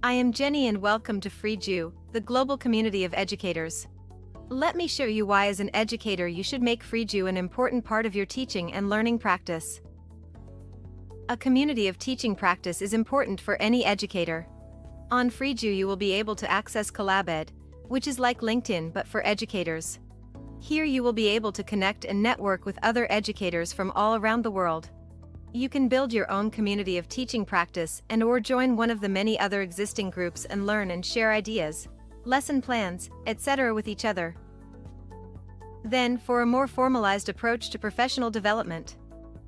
I am Jenny and welcome to FREEJOO, the global community of educators. Let me show you why as an educator you should make FREEJOO an important part of your teaching and learning practice. A community of teaching practice is important for any educator. On FREEJOO you will be able to access CollabEd, which is like LinkedIn but for educators. Here you will be able to connect and network with other educators from all around the world. You can build your own community of teaching practice and/or join one of the many other existing groups and learn and share ideas, lesson plans, etc. with each other. Then, for a more formalized approach to professional development,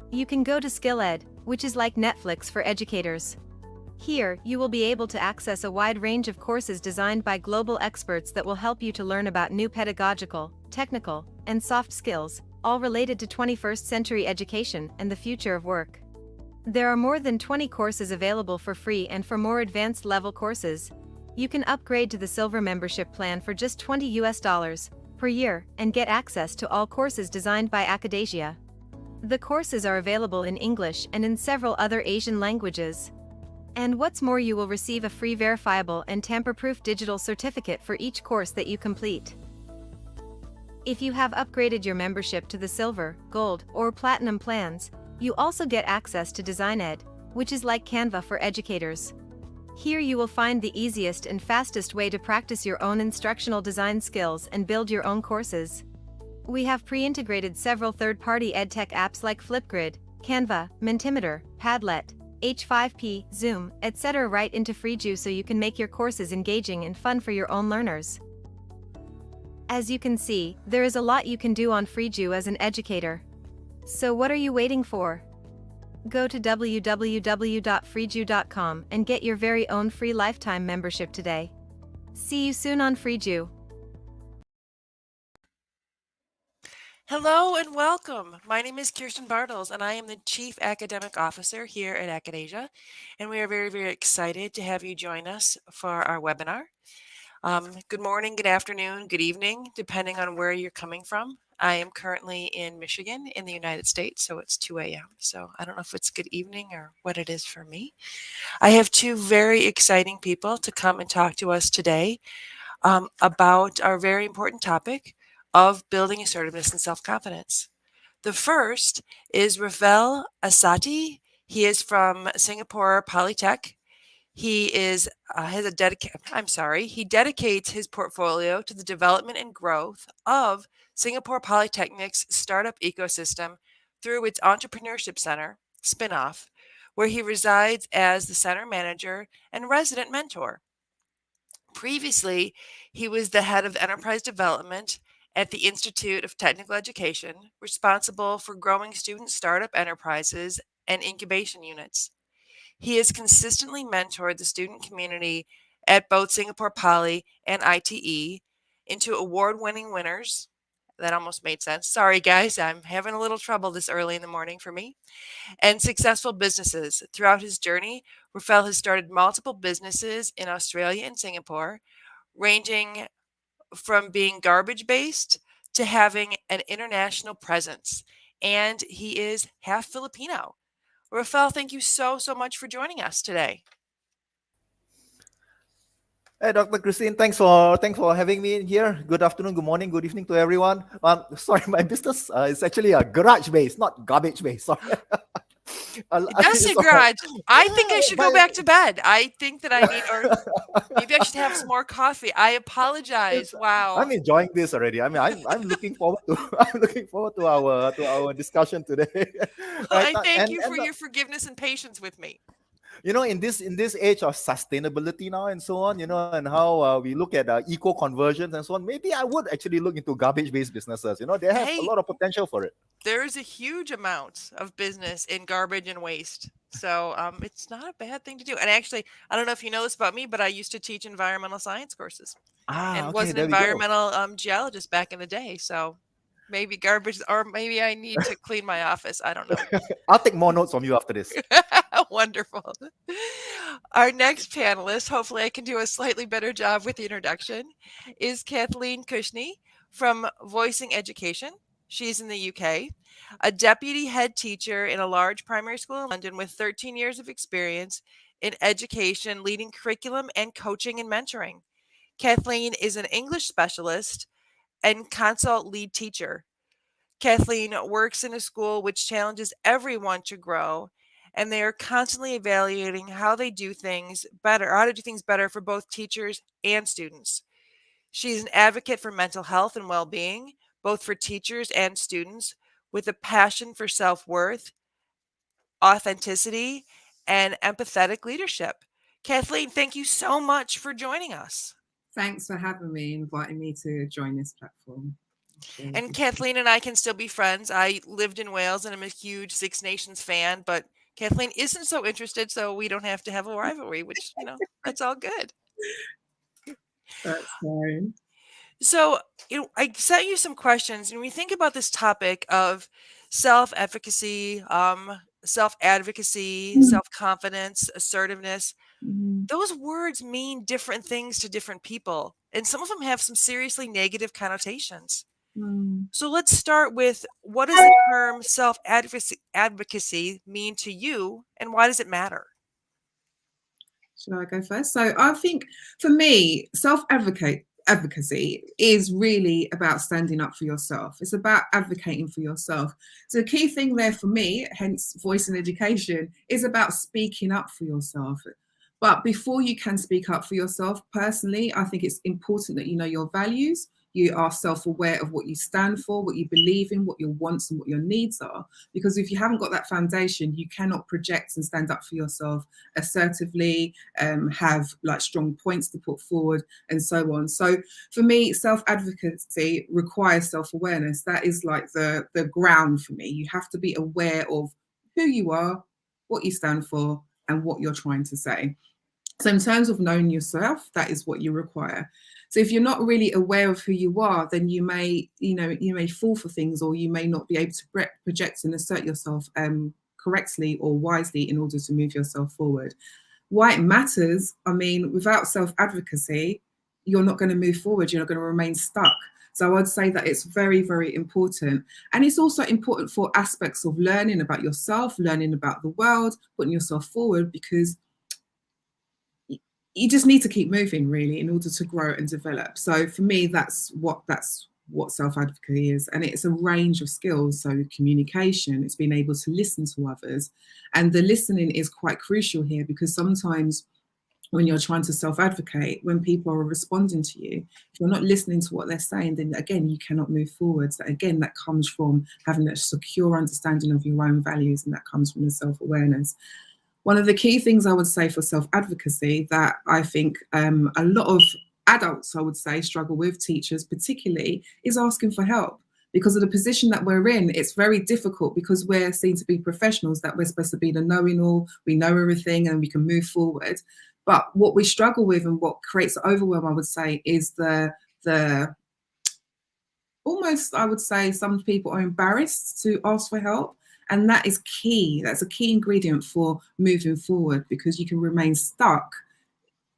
you can go to SkillEd, which is like Netflix for educators. Here, you will be able to access a wide range of courses designed by global experts that will help you to learn about new pedagogical, technical, and soft skills, all related to 21st century education and the future of work. There are more than 20 courses available for free, and for more advanced level courses, you can upgrade to the Silver membership plan for just $20 per year and get access to all courses designed by Akadasia. The courses are available in English and in several other Asian languages. And what's more, you will receive a free verifiable and tamper-proof digital certificate for each course that you complete. If you have upgraded your membership to the Silver, Gold, or Platinum plans, you also get access to DesignEd, which is like Canva for educators. Here you will find the easiest and fastest way to practice your own instructional design skills and build your own courses. We have pre-integrated several third-party edtech apps like Flipgrid, Canva, Mentimeter, Padlet, H5P, Zoom, etc. right into FREEJOO so you can make your courses engaging and fun for your own learners. As you can see, there is a lot you can do on FREEJOO as an educator. So what are you waiting for? Go to www.freejoo.com and get your very own free lifetime membership today. See you soon on FREEJOO. Hello and welcome. My name is Kirsten Bartels, and I am the Chief Academic Officer here at Akadasia, and we are very, very excited to have you join us for our webinar. Good morning, good afternoon, good evening, depending on where you're coming from. I am currently in Michigan in the United States, so it's 2 a.m. So I don't know if it's good evening or what it is for me. I have two very exciting people to come and talk to us today about our very important topic of building assertiveness and self-confidence. The first is Rafael Asati. He is from Singapore Polytech. He is he dedicates his portfolio to the development and growth of Singapore Polytechnic's startup ecosystem through its Entrepreneurship Center spinoff, where he resides as the center manager and resident mentor. Previously, he was the head of enterprise development at the Institute of Technical Education, responsible for growing student startup enterprises and incubation units. He has consistently mentored the student community at both Singapore Poly and ITE into award-winning winners. That almost made sense. Sorry, guys, I'm having a little trouble this early in the morning for me. And successful businesses. Throughout his journey, Rafael has started multiple businesses in Australia and Singapore, ranging from being garbage based to having an international presence. And he is half Filipino. Rafael, thank you so much for joining us today. Hey, Dr. Christine, thanks for having me in here. Good afternoon, good morning, good evening to everyone. Sorry, my business is actually a garage base, not garbage base. Sorry. It does say garage. I think I should go back to bed. I think that I need, or maybe I should have some more coffee. I apologize. Wow. I'm enjoying this already. I mean, I'm looking forward to our discussion today. I thank you for your forgiveness and patience with me. In this age of sustainability now and so on, and how we look at eco conversions and so on, maybe I would actually look into garbage based businesses. They have a lot of potential for it. There is a huge amount of business in garbage and waste, so it's not a bad thing to do. And actually, I don't know if you know this about me, but I used to teach environmental science courses and was an environmental geologist back in the day. So maybe garbage, or maybe I need to clean my office. I don't know. I'll take more notes from you after this. Wonderful. Our next panelist, hopefully I can do a slightly better job with the introduction, is Kathleen Cushney from Voicing Education. She's in the UK, a deputy head teacher in a large primary school in London with 13 years of experience in education, leading curriculum and coaching and mentoring. Kathleen is an English specialist and consult lead teacher. Kathleen works in a school which challenges everyone to grow, and they are constantly evaluating how they do things better, how to do things better for both teachers and students. She's an advocate for mental health and well being, both for teachers and students, with a passion for self worth, authenticity, and empathetic leadership. Kathleen, thank you so much for joining us. Thanks for having me, inviting me to join this platform. And Kathleen and I can still be friends. I lived in Wales and I'm a huge Six Nations fan, but Kathleen isn't so interested, so we don't have to have a rivalry, which, that's all good. That's fine. So, I sent you some questions, and when we think about this topic of self-efficacy, self-advocacy, self-confidence, assertiveness, those words mean different things to different people, and some of them have some seriously negative connotations. So let's start with, what does the term self-advocacy mean to you, and why does it matter? Should I go first? So I think for me, advocacy is really about standing up for yourself. It's about advocating for yourself. So the key thing there for me, hence voice in education, is about speaking up for yourself. But before you can speak up for yourself, personally, I think it's important that you know your values. You are self-aware of what you stand for, what you believe in, what your wants and what your needs are. Because if you haven't got that foundation, you cannot project and stand up for yourself assertively, have like strong points to put forward and so on. So for me, self-advocacy requires self-awareness. That is like the ground for me. You have to be aware of who you are, what you stand for, and what you're trying to say. So in terms of knowing yourself, that is what you require. So if you're not really aware of who you are, then you may fall for things, or you may not be able to project and assert yourself correctly or wisely in order to move yourself forward. Why it matters, I mean, without self-advocacy, you're not going to move forward. You're not going to remain stuck. So I'd say that it's very, very important. And it's also important for aspects of learning about yourself, learning about the world, putting yourself forward, because you just need to keep moving really in order to grow and develop. So for me, that's what self-advocacy is. And it's a range of skills. So communication, it's being able to listen to others. And the listening is quite crucial here, because sometimes when you're trying to self-advocate, when people are responding to you, if you're not listening to what they're saying, then again, you cannot move forward. So again, that comes from having a secure understanding of your own values, and that comes from the self-awareness. One of the key things I would say for self-advocacy that I think a lot of adults, I would say, struggle with, teachers particularly, is asking for help. Because of the position that we're in, it's very difficult, because we're seen to be professionals, that we're supposed to be the know-it-all, we know everything and we can move forward. But what we struggle with, and what creates overwhelm, I would say, is the almost, I would say, some people are embarrassed to ask for help. And that is key. That's a key ingredient for moving forward, because you can remain stuck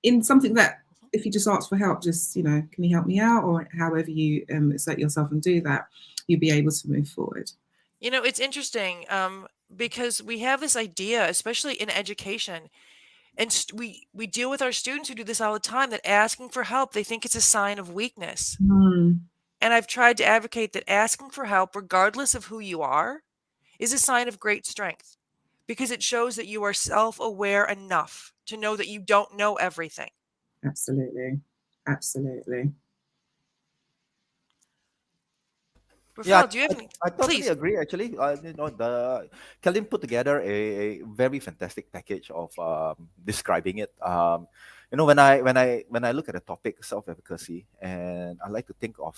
in something that, if you just ask for help, just, can you help me out, or however you assert yourself and do that, you'll be able to move forward. It's interesting because we have this idea, especially in education, and we deal with our students who do this all the time, that asking for help, they think it's a sign of weakness. And I've tried to advocate that asking for help, regardless of who you are, is a sign of great strength, because it shows that you are self-aware enough to know that you don't know everything. Absolutely. Absolutely. Rafael, do you have any? I totally Please. agree. Actually, Kelly put together a very fantastic package of describing it. When I look at the topic self-efficacy, and I like to think of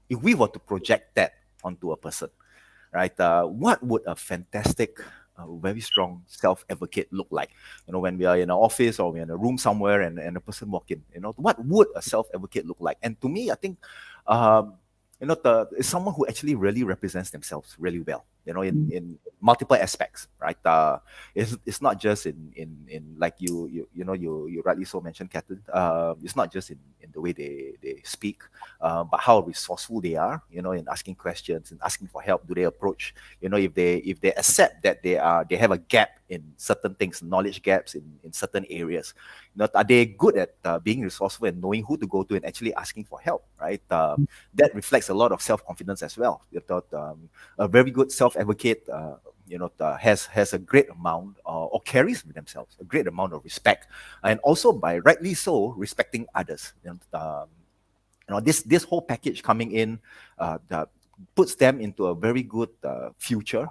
if we were to project that onto a person, right? What would a fantastic, very strong self-advocate look like? When we are in an office or we're in a room somewhere, and a person walk in, what would a self-advocate look like? And to me, I think, it's someone who actually really represents themselves really well, in multiple aspects, right? It's not just in like you rightly so mentioned, Catherine. It's not just in the way they speak, but how resourceful they are, in asking questions and asking for help. Do they approach, if they accept that they have a gap in certain things, knowledge gaps in certain areas, are they good at being resourceful and knowing who to go to and actually asking for help, right? That reflects a lot of self-confidence as well. A very good self-advocate, has a great amount or carries with themselves a great amount of respect, and also by rightly so respecting others. This whole package coming in puts them into a very good future,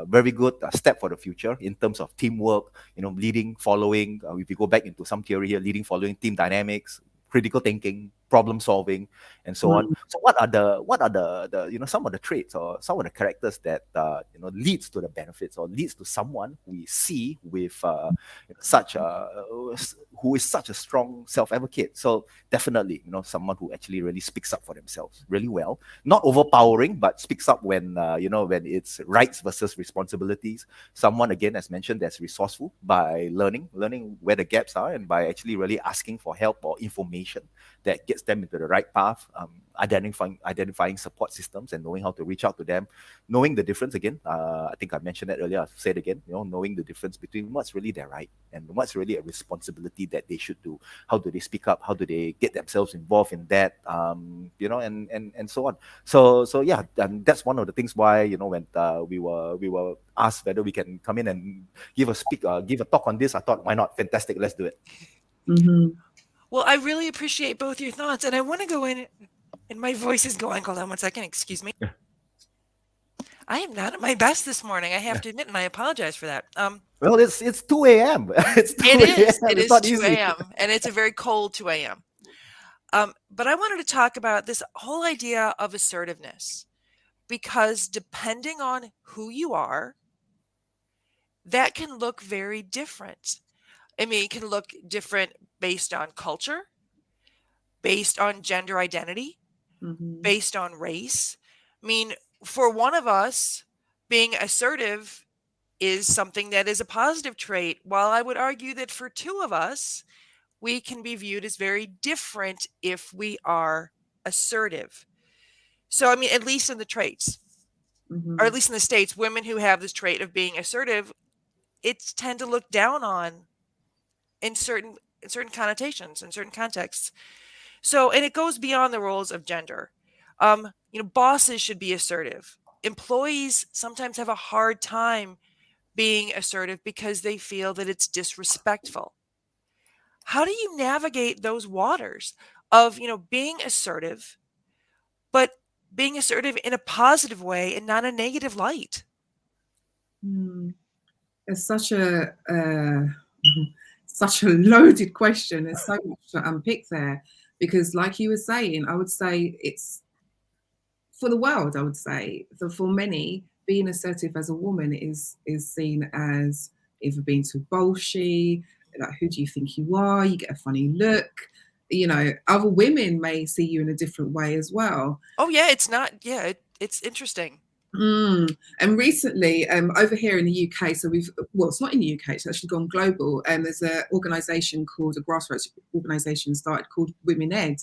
very good step for the future in terms of teamwork, leading, following. If you go back into some theory here, leading, following, team dynamics, critical thinking, problem solving, and so on. So what are the some of the traits or some of the characters that leads to the benefits or leads to someone we see with such who is such a strong self-advocate? So definitely, someone who actually really speaks up for themselves really well, not overpowering, but speaks up when when it's rights versus responsibilities. Someone, again, as mentioned, that's resourceful by learning where the gaps are, and by actually really asking for help or information that gets them into the right path, identifying support systems and knowing how to reach out to them, knowing the difference. Again, I think I mentioned that earlier, I'll say it again, knowing the difference between what's really their right and what's really a responsibility that they should do. How do they speak up? How do they get themselves involved in that? And so on. So yeah, and that's one of the things why, when we were asked whether we can come in and give a talk on this, I thought, why not? Fantastic, let's do it. Well, I really appreciate both your thoughts, and I want to go in, and my voice is going. Hold on one second, excuse me. I am not at my best this morning, I have to admit, and I apologize for that. Well, it's 2 a.m. It's 2 It is 2 easy. a.m. and it's a very cold 2 a.m. But I wanted to talk about this whole idea of assertiveness, because depending on who you are, that can look very different. I mean, it can look different based on culture, based on gender identity, based on race. I mean, for one of us, being assertive is something that is a positive trait, while I would argue that for two of us, we can be viewed as very different if we are assertive. So, I mean, at least in the traits, or at least in the States, women who have this trait of being assertive, it's tend to look down on in certain connotations, in certain contexts. So, and it goes beyond the roles of gender. Bosses should be assertive. Employees sometimes have a hard time being assertive because they feel that it's disrespectful. How do you navigate those waters of, being assertive, but being assertive in a positive way and not a negative light? It's such a loaded question. There's so much to unpick there, because like you were saying, I would say it's for the world. I would say for many, being assertive as a woman is seen as either being too bolshy, like, who do you think you are? You get a funny look. Other women may see you in a different way as well. Oh yeah, it's not. Yeah, it's interesting. And recently, over here in the UK, so it's not in the UK, it's actually gone global. There's an organisation called, a grassroots organisation started called Women Ed,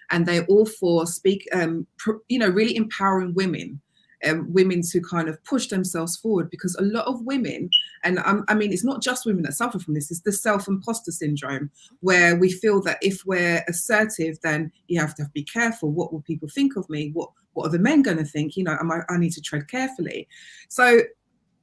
and they all for speak, really empowering women to kind of push themselves forward, because a lot of women, and I mean, it's not just women that suffer from this, it's the self-imposter syndrome, where we feel that if we're assertive, then you have to be careful. What will people think of me? What are the men going to think? I need to tread carefully. So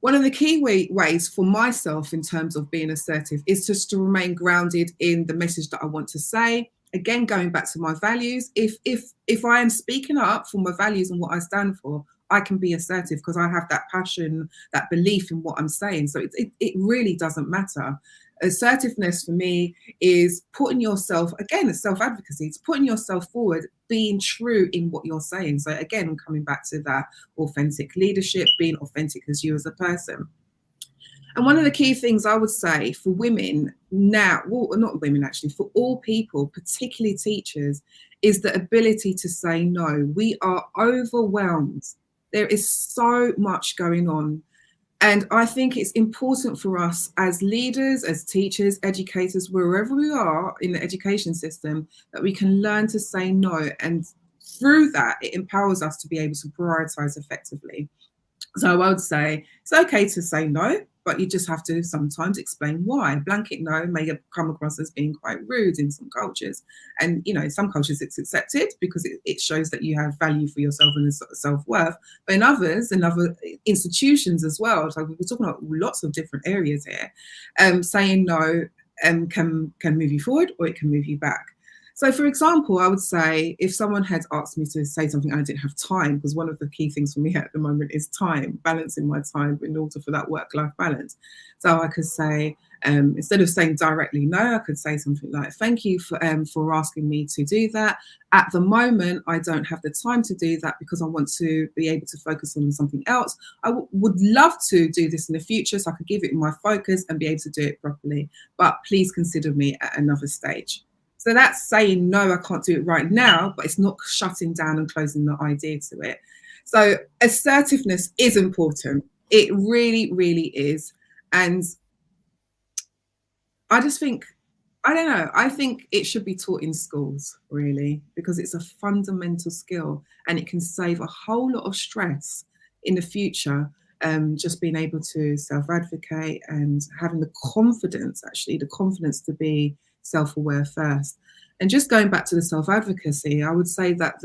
one of the key ways for myself in terms of being assertive is just to remain grounded in the message that I want to say. Again, going back to my values, if I am speaking up for my values and what I stand for, I can be assertive because I have that passion, that belief in what I'm saying. So it really doesn't matter. Assertiveness for me is putting yourself, again, it's self-advocacy, it's putting yourself forward, being true in what you're saying. So again, coming back to that authentic leadership, being authentic as you as a person. And one of the key things I would say for women now, well, not women actually, for all people, particularly teachers, is the ability to say no. We are overwhelmed. There is so much going on. And I think it's important for us as leaders, as teachers, educators, wherever we are in the education system, that we can learn to say no. And through that, it empowers us to be able to prioritize effectively. So I would say it's okay to say no, but you just have to sometimes explain why. Blanket no may come across as being quite rude in some cultures. And, in some cultures it's accepted because it shows that you have value for yourself and self-worth. But in others, in other institutions as well, so we're talking about lots of different areas here, saying no can move you forward or it can move you back. So, for example, I would say if someone had asked me to say something and I didn't have time, because one of the key things for me at the moment is time, balancing my time in order for that work-life balance. So I could say, instead of saying directly no, I could say something like, "Thank you for asking me to do that. At the moment, I don't have the time to do that because I want to be able to focus on something else. I would love to do this in the future so I could give it my focus and be able to do it properly. But please consider me at another stage." So that's saying, no, I can't do it right now, but it's not shutting down and closing the idea to it. So assertiveness is important. It really, really is. And I just think, I don't know, I think it should be taught in schools, really, because it's a fundamental skill and it can save a whole lot of stress in the future. Just being able to self-advocate and having the confidence, actually, the confidence to be self-aware first. And just going back to the self-advocacy, I would say that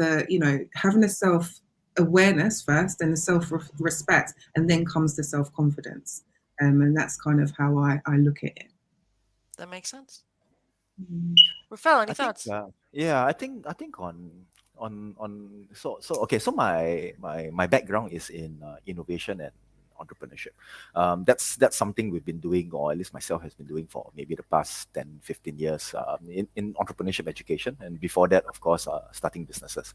having a self-awareness first and the self-respect, and then comes the self-confidence. And that's kind of how I look at it. That makes sense. Mm. Rafael, any I think, thoughts? yeah, I think on so okay. So my background is in innovation and entrepreneurship. That's something we've been doing, or at least myself has been doing for maybe the past 10, 15 years in entrepreneurship education, and before that, of course, starting businesses.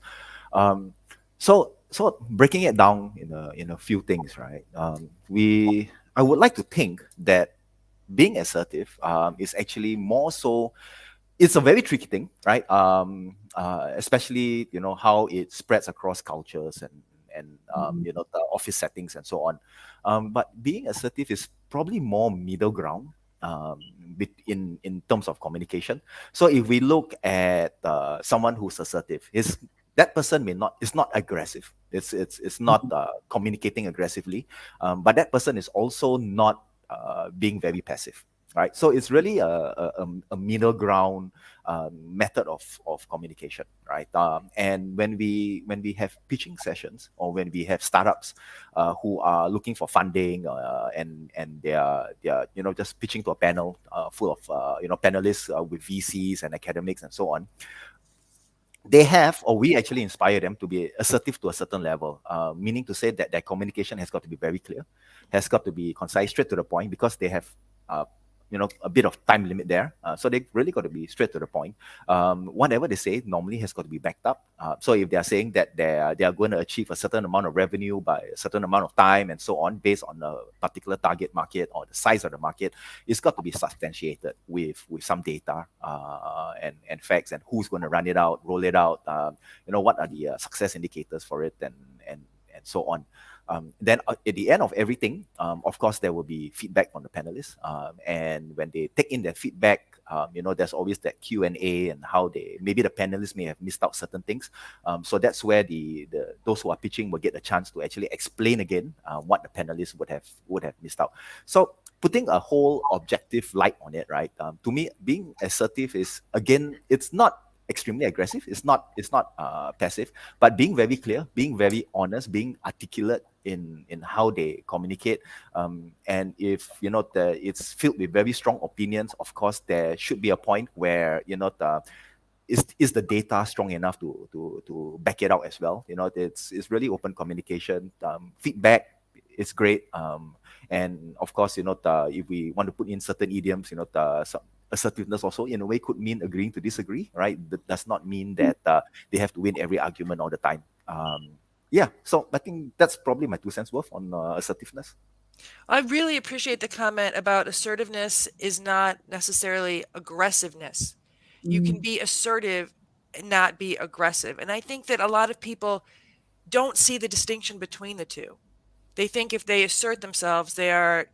Um, so breaking it down in a few things, right? I would like to think that being assertive is actually more so, it's a very tricky thing, right? Especially how it spreads across cultures and Mm. the office settings and so on. But being assertive is probably more middle ground um, in terms of communication. So if we look at someone who's assertive, that person may not is not aggressive. It's not communicating aggressively, but that person is also not being very passive, right? So it's really a middle ground method of communication, right? And when we have pitching sessions, or when we have startups who are looking for funding, and they are just pitching to a panel full of panelists with VCs and academics and so on, they have, or we actually inspire them to be assertive to a certain level, meaning to say that their communication has got to be very clear, has got to be concise, straight to the point, because they have uh, a bit of time limit there. So they really got to be straight to the point. Whatever they say normally has got to be backed up. So if they are saying that they are going to achieve a certain amount of revenue by a certain amount of time and so on, based on a particular target market or the size of the market, it's got to be substantiated with some data and facts, and who's going to run it out, roll it out. What are the success indicators for it, and so on. Then at the end of everything, of course, there will be feedback from the panelists. And when they take in their feedback, there's always that Q&A, and how maybe the panelists may have missed out certain things. So that's where those who are pitching will get a chance to actually explain again what the panelists would have missed out. So putting a whole objective light on it, right? To me, being assertive is, again, it's not extremely aggressive. It's not passive, but being very clear, being very honest, being articulate in how they communicate. And if it's filled with very strong opinions, of course there should be a point where is the data strong enough to back it out as well. It's really open communication. Feedback is great. And of course, if we want to put in certain idioms, assertiveness also in a way could mean agreeing to disagree, right? That does not mean that they have to win every argument all the time. Yeah, so I think that's probably my 2 cents worth on assertiveness. I really appreciate the comment about assertiveness is not necessarily aggressiveness. You can Mm. be assertive and not be aggressive. And I think that a lot of people don't see the distinction between the two. They think if they assert themselves, they are,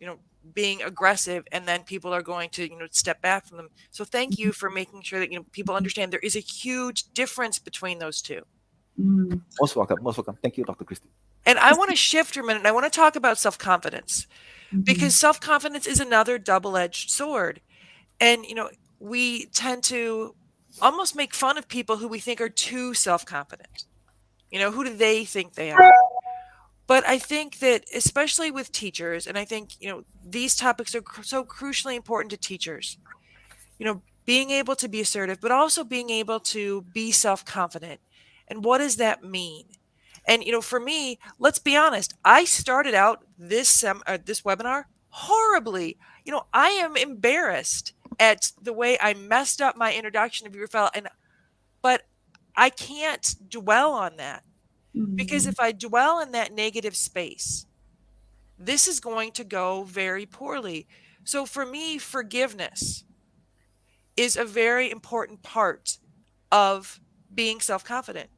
being aggressive, and then people are going to, step back from them. So thank you for making sure that, people understand there is a huge difference between those two. Most welcome. Most welcome. Thank you, Dr. Christie. And I want to shift for a minute. And I want to talk about self-confidence, because self-confidence is another double-edged sword. And, we tend to almost make fun of people who we think are too self-confident. Who do they think they are? But I think that especially with teachers, and I think, these topics are so crucially important to teachers, being able to be assertive, but also being able to be self-confident. And what does that mean? And, for me, let's be honest, I started out this webinar horribly. I am embarrassed at the way I messed up my introduction of your file, but I can't dwell on that, because if I dwell in that negative space, this is going to go very poorly. So for me, forgiveness is a very important part of being self-confident.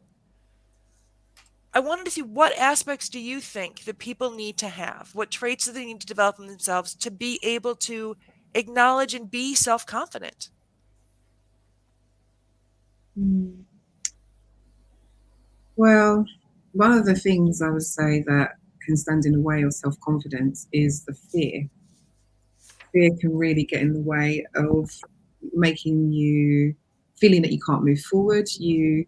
I wanted to see, what aspects do you think that people need to have? What traits do they need to develop in themselves to be able to acknowledge and be self-confident? Well, one of the things I would say that can stand in the way of self-confidence is the fear. Fear can really get in the way of making you feeling that you can't move forward. You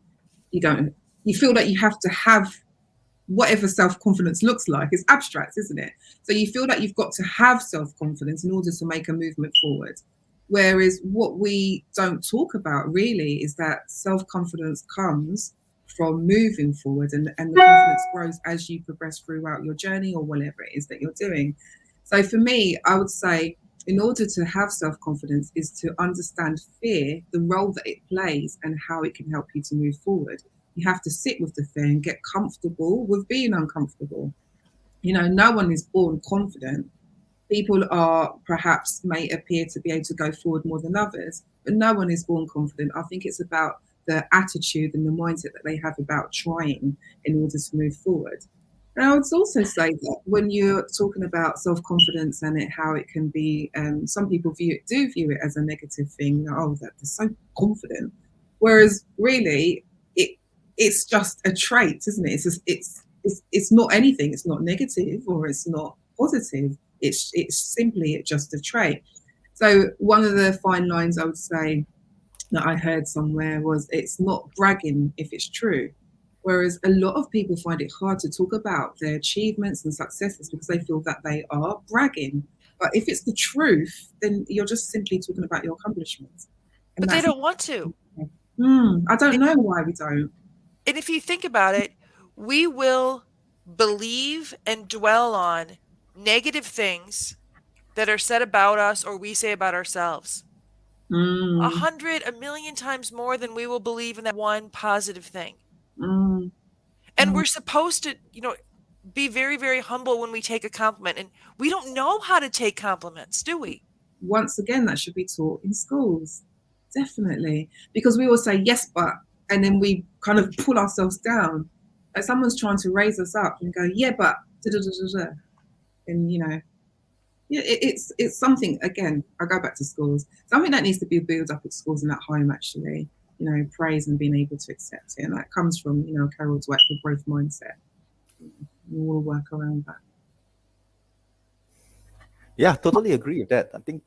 feel that you have to have whatever self-confidence looks like. It's abstract, isn't it? So you feel that you've got to have self-confidence in order to make a movement forward. Whereas what we don't talk about really is that self-confidence comes from moving forward, and the confidence grows as you progress throughout your journey or whatever it is that you're doing. So for me, I would say, in order to have self-confidence is to understand fear, the role that it plays, and how it can help you to move forward. You have to sit with the fear and get comfortable with being uncomfortable. No one is born confident. People may appear to be able to go forward more than others, but no one is born confident. I think it's about the attitude and the mindset that they have about trying in order to move forward. And I would also say that when you're talking about self-confidence and how it can be, some people do view it as a negative thing. Oh, they're so confident. Whereas really, it's just a trait, isn't it? It's not anything. It's not negative or it's not positive. It's simply just a trait. So one of the fine lines I would say that I heard somewhere was, it's not bragging if it's true. Whereas a lot of people find it hard to talk about their achievements and successes because they feel that they are bragging. But if it's the truth, then you're just simply talking about your accomplishments. But they don't want to. I don't know why we don't. And if you think about it, we will believe and dwell on negative things that are said about us or we say about ourselves 100, 1,000,000 times more than we will believe in that one positive thing. And we're supposed to, be very, very humble when we take a compliment. And we don't know how to take compliments, do we? Once again, that should be taught in schools. Definitely. Because we will say, yes, but, and then we kind of pull ourselves down. Like someone's trying to raise us up and go, yeah, but, and, it's something, again, I go back to schools, something that needs to be built up at schools and at home, actually, praise and being able to accept it. And that comes from, Carol Dweck, the growth mindset. We'll work around that. Yeah, totally agree with that. I think,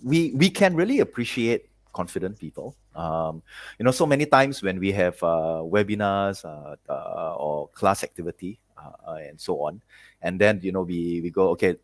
we can really appreciate confident people. So many times when we have webinars or class activity and so on, and then, we go, okay,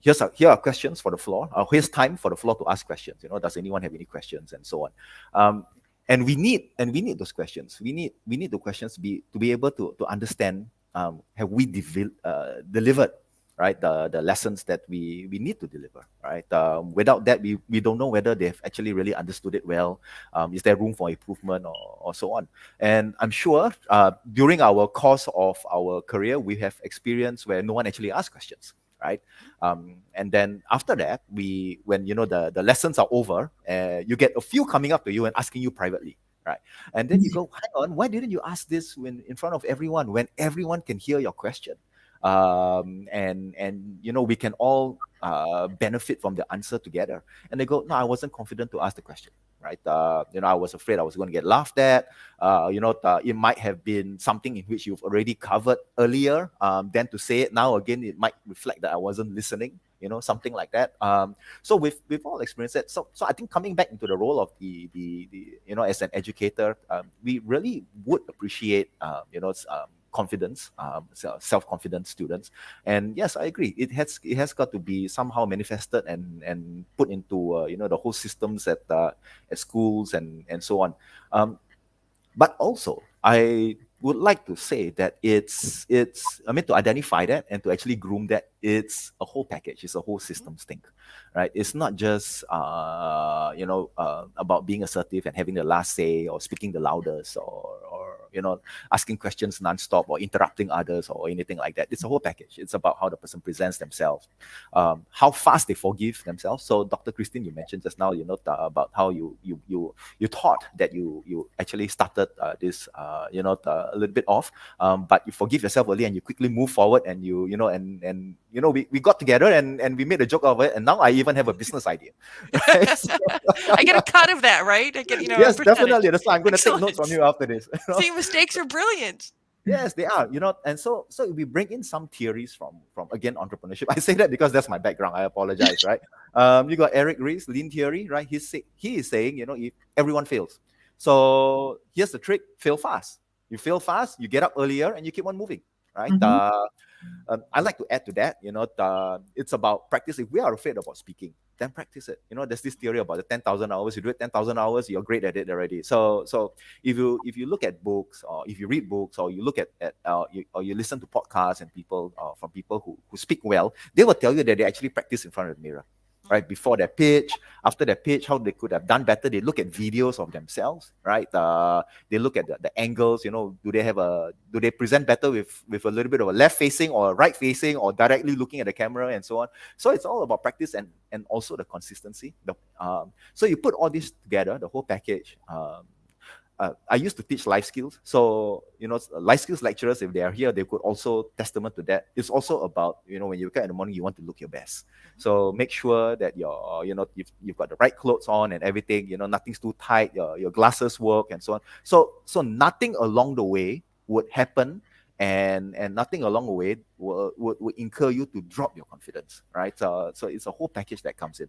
here are questions for the floor. Here's time for the floor to ask questions. Does anyone have any questions and so on? And we need those questions. We need the questions to be able to understand, have we delivered, right, the lessons that we need to deliver, right? Without that, we don't know whether they've actually really understood it well. Is there room for improvement or so on? And I'm sure during our course of our career, we have experience where no one actually asked questions, right? And then after that, when the lessons are over, you get a few coming up to you and asking you privately, right? And then you go, hang on, why didn't you ask this in front of everyone when everyone can hear your question? and we can all benefit from the answer together. And they go, no, I wasn't confident to ask the question, right? I was afraid I was going to get laughed at. It might have been something in which you've already covered earlier. Then to say it now again, it might reflect that I wasn't listening, something like that. So we've all experienced it. So I think coming back into the role of the as an educator, we really would appreciate confidence, self-confident students. And yes, I agree. It has got to be somehow manifested and put into the whole systems at schools and so on. But also, I would like to say that it's to identify that and to actually groom that, it's a whole package. It's a whole systems thing, right? It's not just about being assertive and having the last say or speaking the loudest or asking questions nonstop or interrupting others or anything like that. It's a whole package. It's about how the person presents themselves, how fast they forgive themselves. So Dr. Christine, you mentioned just now, about how you thought that you actually started this a little bit off, but you forgive yourself early and you quickly move forward, and we got together and we made a joke of it, and now I even have a business idea. Right? So, I get a cut of that, right? I get, yes, definitely. That's why I'm going to take notes from you after this. See, mistakes are brilliant. Yes, they are, and so we bring in some theories from again, entrepreneurship. I say that because that's my background. I apologize, right? You got Eric Ries, lean theory, right? He is saying, if everyone fails. So here's the trick: fail fast. You fail fast, you get up earlier, and you keep on moving, right? I like to add to that, it's about practice. If we are afraid about speaking, then practice it. There's this theory about the 10,000 hours. You do it 10,000 hours, you're great at it already. So if you look at books, or if you read books, or you look at you listen to podcasts and people from people who speak well, they will tell you that they actually practice in front of the mirror. Right, before their pitch, after their pitch, how they could have done better. They look at videos of themselves, right? They look at the angles. Do they present better with a little bit of a left facing or right facing or directly looking at the camera and so on. So it's all about practice and also the consistency. So you put all this together, the whole package. I used to teach life skills. So, life skills lecturers, if they are here, they could also testament to that. It's also about, when you wake up in the morning, you want to look your best. So make sure that you've got the right clothes on and everything, nothing's too tight, your glasses work and so on. So nothing along the way would happen and nothing along the way would incur you to drop your confidence, right? So it's a whole package that comes in.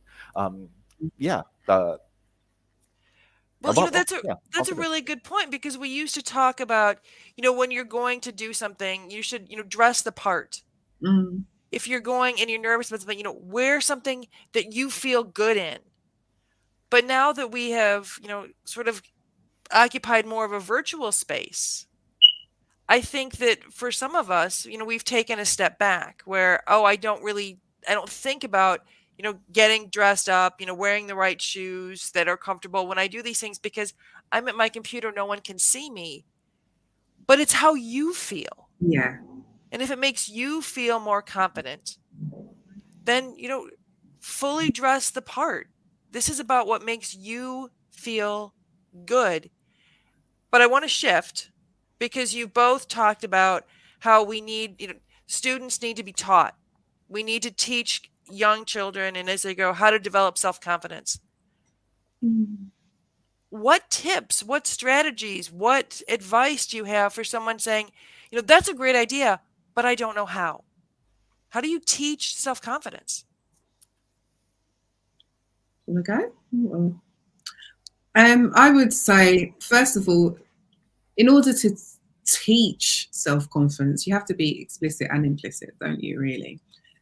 Well, that's a really good point, because we used to talk about, when you're going to do something, you should, dress the part. If you're going and you're nervous about something, wear something that you feel good in. But now that we have, sort of occupied more of a virtual space, I think that for some of us, we've taken a step back where, I don't think about, getting dressed up, wearing the right shoes that are comfortable when I do these things, because I'm at my computer, no one can see me. But it's how you feel. Yeah. And if it makes you feel more confident, then, fully dress the part. This is about what makes you feel good. But I want to shift, because you both talked about how we need, students need to be taught. We need to teach young children, and as they grow, how to develop self-confidence. What tips, what strategies, what advice do you have for someone saying, that's a great idea, but I don't know how? How do you teach self-confidence? Okay. I would say, first of all, in order to teach self-confidence, you have to be explicit and implicit, don't you, really?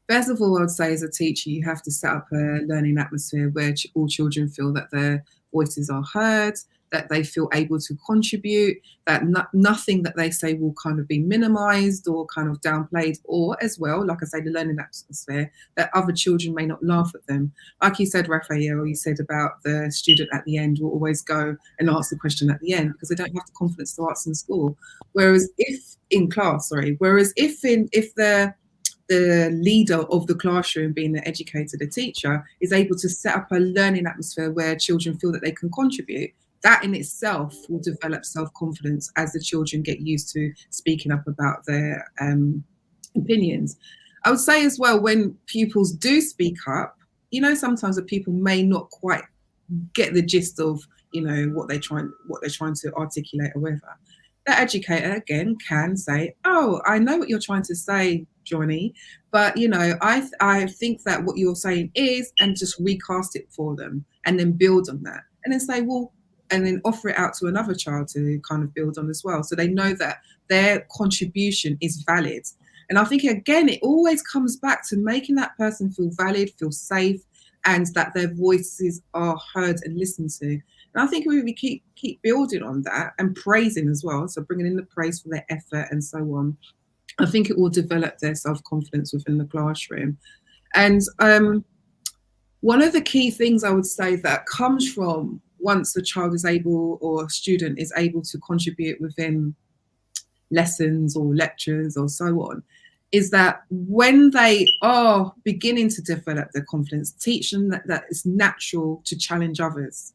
First of all, I would say, as a teacher, you have to set up a learning atmosphere where all children feel that their voices are heard, that they feel able to contribute, that nothing that they say will kind of be minimized or kind of downplayed, or as well, like I say, the learning atmosphere, that other children may not laugh at them. Like you said, Raphael, you said about the student at the end will always go and ask the question at the end because they don't have the confidence to ask in school. Whereas if the leader of the classroom, being the educator, the teacher, is able to set up a learning atmosphere where children feel that they can contribute, that in itself will develop self-confidence as the children get used to speaking up about their opinions. I would say as well, when pupils do speak up, sometimes the people may not quite get the gist of what they're trying to articulate or whatever. The educator again can say, "Oh, I know what you're trying to say, Johnny, but I think that what you're saying is," and just recast it for them, and then build on that, and then say, "Well," and then offer it out to another child to kind of build on as well, so they know that their contribution is valid. And I think again, it always comes back to making that person feel valid, feel safe, and that their voices are heard and listened to. And I think if we keep building on that and praising as well, so bringing in the praise for their effort and so on, I think it will develop their self-confidence within the classroom. And one of the key things I would say that comes from once a child is able, or a student is able to contribute within lessons or lectures or so on, is that when they are beginning to develop their confidence, teach them that it's natural to challenge others.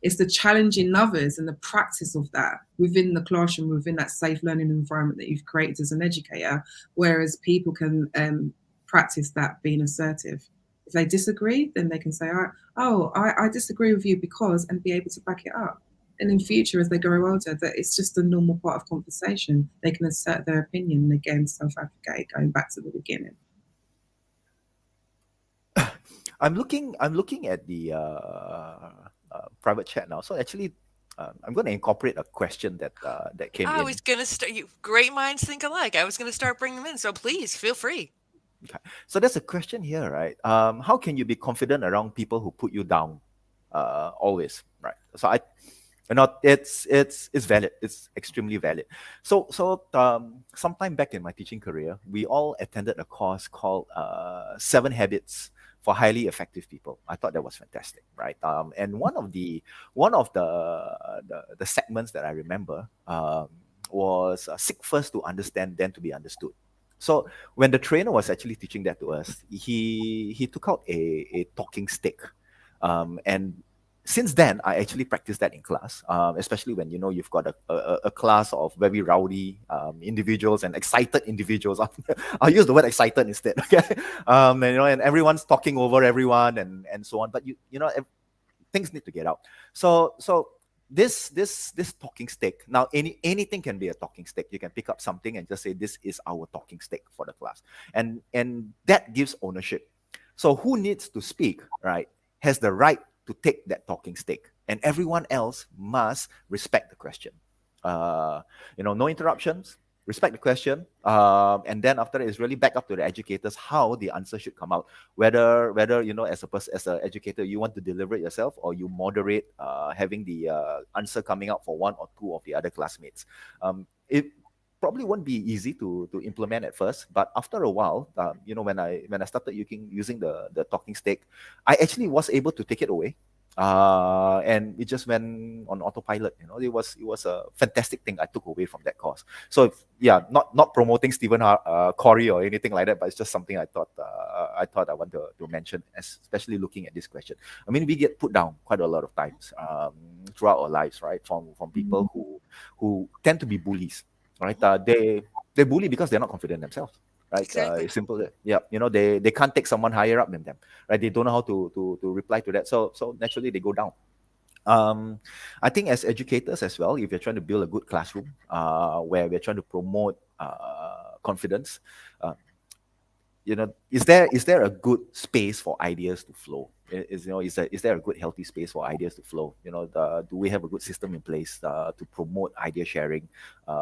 It's the challenging others and the practice of that within the classroom, within that safe learning environment that you've created as an educator, whereas people can practice that being assertive. If they disagree, then they can say, I disagree with you because, and be able to back it up. And in future, as they grow older, that it's just a normal part of conversation. They can assert their opinion and again self-advocate, going back to the beginning. I'm looking at the private chat now. So actually, I'm going to incorporate a question that came in. I was going to start. Great minds think alike. I was going to start bringing them in. So please feel free. Okay. So there's a question here, right? How can you be confident around people who put you down? Always, right? So it's valid. It's extremely valid. So sometime back in my teaching career, we all attended a course called 7 Habits for Highly Effective People. I thought that was fantastic, right? And one of the segments that I remember was seek first to understand, then to be understood. So when the trainer was actually teaching that to us, he took out a talking stick, and since then, I actually practice that in class, especially when you've got a class of very rowdy individuals and excited individuals. I'll use the word excited instead, okay? And everyone's talking over everyone and so on. But things need to get out. So this talking stick, now anything can be a talking stick. You can pick up something and just say, this is our talking stick for the class, and that gives ownership. So who needs to speak, right, has the right to take that talking stick, and everyone else must respect the question. No interruptions, respect the question, and then after that, it's really back up to the educators how the answer should come out. Whether as an educator, you want to deliver it yourself, or you moderate having the answer coming out for one or two of the other classmates. It probably won't be easy to implement at first, but after a while, when I started using the talking stick, I actually was able to take it away, and it just went on autopilot. It was a fantastic thing I took away from that course. So not promoting Stephen Corey or anything like that, but it's just something I thought I want to mention, especially looking at this question. I mean, we get put down quite a lot of times throughout our lives, right? From people who tend to be bullies. Right, they bully because they're not confident themselves. Right, Exactly. it's simple. Yeah, they can't take someone higher up than them. Right, they don't know how to reply to that. So naturally they go down. I think as educators as well, if you're trying to build a good classroom, where we're trying to promote confidence, is there a good space for ideas to flow? Is there a good healthy space for ideas to flow? Do we have a good system in place to promote idea sharing,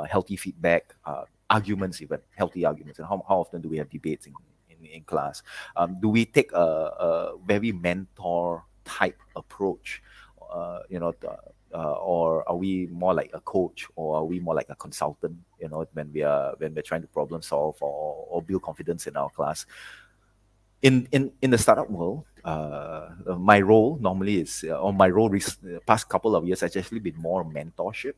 healthy feedback, arguments, even healthy arguments? And how often do we have debates in class? Do we take a very mentor type approach? Or are we more like a coach, or are we more like a consultant? When we're trying to problem solve or build confidence in our class. In the startup world, my role normally is, past couple of years, has actually been more mentorship.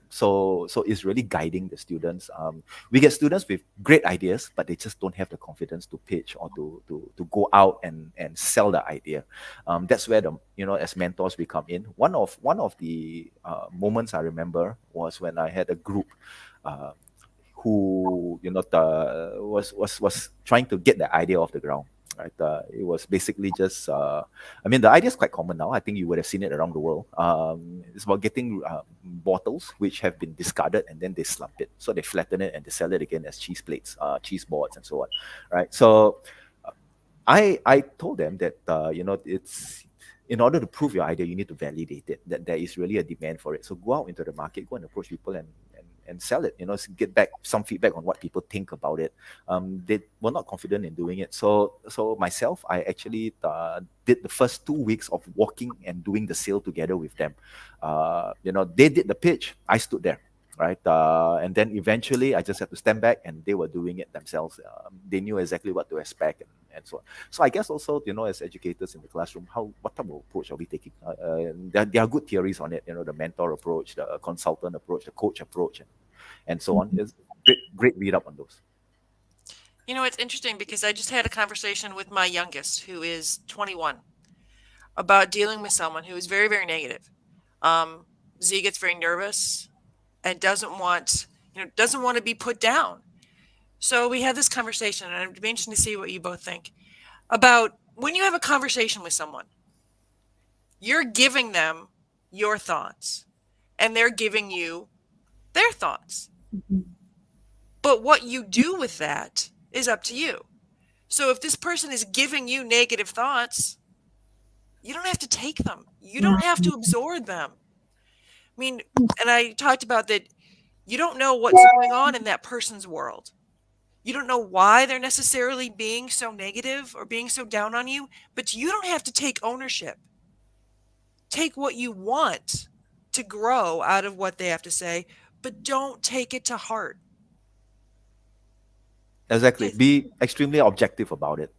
So it's really guiding the students. We get students with great ideas, but they just don't have the confidence to pitch or to go out and sell the idea. That's where as mentors we come in. One of the moments I remember was when I had a group who was trying to get the idea off the ground. Right, it was basically just. I mean, the idea is quite common now. I think you would have seen it around the world. It's about getting bottles which have been discarded and then they slump it, so they flatten it and they sell it again as cheese plates, cheese boards, and so on. Right, so I told them that it's in order to prove your idea, you need to validate it, that there is really a demand for it. So go out into the market, go and approach people and sell it, get back some feedback on what people think about it. They were not confident in doing it. So myself, I actually did the first 2 weeks of walking and doing the sale together with them. They did the pitch, I stood there. Right, and then eventually I just had to stand back, and they were doing it themselves. They knew exactly what to expect, and so on. So I guess also, as educators in the classroom, what type of approach are we taking? There are good theories on it. The mentor approach, the consultant approach, the coach approach, and so on. It's great read up on those. It's interesting because I just had a conversation with my youngest, who is 21, about dealing with someone who is very, very negative. Z gets very nervous and doesn't want to be put down. So we had this conversation, and I'd be interested to see what you both think about when you have a conversation with someone. You're giving them your thoughts, and they're giving you their thoughts. But what you do with that is up to you. So if this person is giving you negative thoughts, you don't have to take them. You don't have to absorb them. I mean, and I talked about that. You don't know what's going on in that person's world. You don't know why they're necessarily being so negative or being so down on you, but you don't have to take ownership. Take what you want to grow out of what they have to say, but don't take it to heart. Exactly. Be extremely objective about it.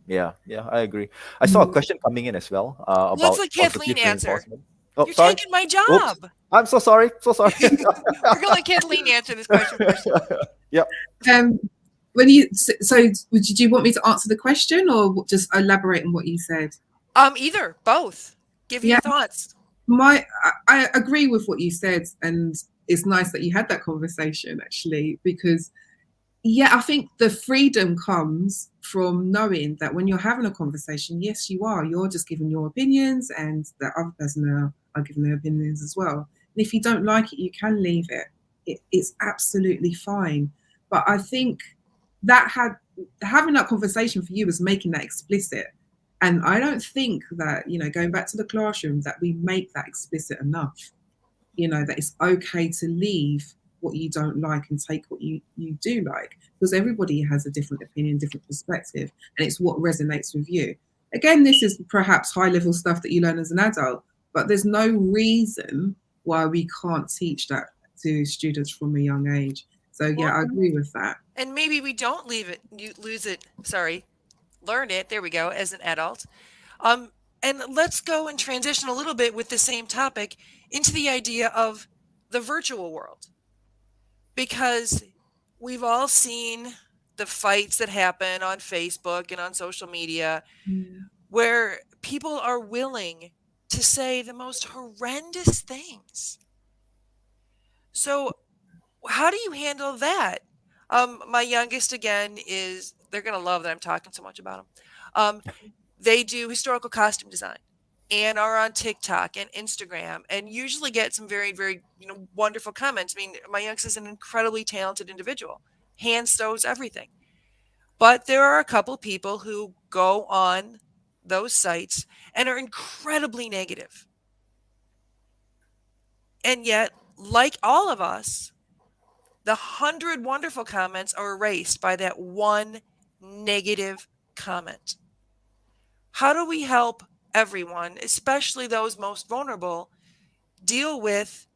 Yeah, I agree. I saw a question coming in as well about Let's let Kathleen positive answer. reinforcement. Oh, You're sorry. taking my job. Oops. I'm so sorry. We're going to let Kathleen answer this question first. Yep. Did you want me to answer the question or just elaborate on what you said? Either, both. Give your thoughts. I agree with what you said, and it's nice that you had that conversation actually, because I think the freedom comes from knowing that when you're having a conversation, yes, you're just giving your opinions, and the other person are giving their opinions as well. And if you don't like it, you can leave it. It's absolutely fine. But I think that having that conversation for you was making that explicit. And I don't think that, going back to the classroom, that we make that explicit enough, that it's okay to leave what you don't like and take what you do like, because everybody has a different opinion, different perspective, and it's what resonates with you. Again, this is perhaps high level stuff that you learn as an adult, but there's no reason why we can't teach that to students from a young age. So I agree with that. And maybe we don't learn it, there we go, as an adult. And let's go and transition a little bit with the same topic into the idea of the virtual world. Because we've all seen the fights that happen on Facebook and on social media, where people are willing to say the most horrendous things. So how do you handle that? My youngest, again, they're going to love that I'm talking so much about them. They do historical costume design and are on TikTok and Instagram, and usually get some very, very, wonderful comments. I mean, my youngest is an incredibly talented individual, hand sews everything. But there are a couple people who go on those sites and are incredibly negative. And yet, like all of us, the 100 wonderful comments are erased by that one negative comment. How do we help everyone, especially those most vulnerable, deal with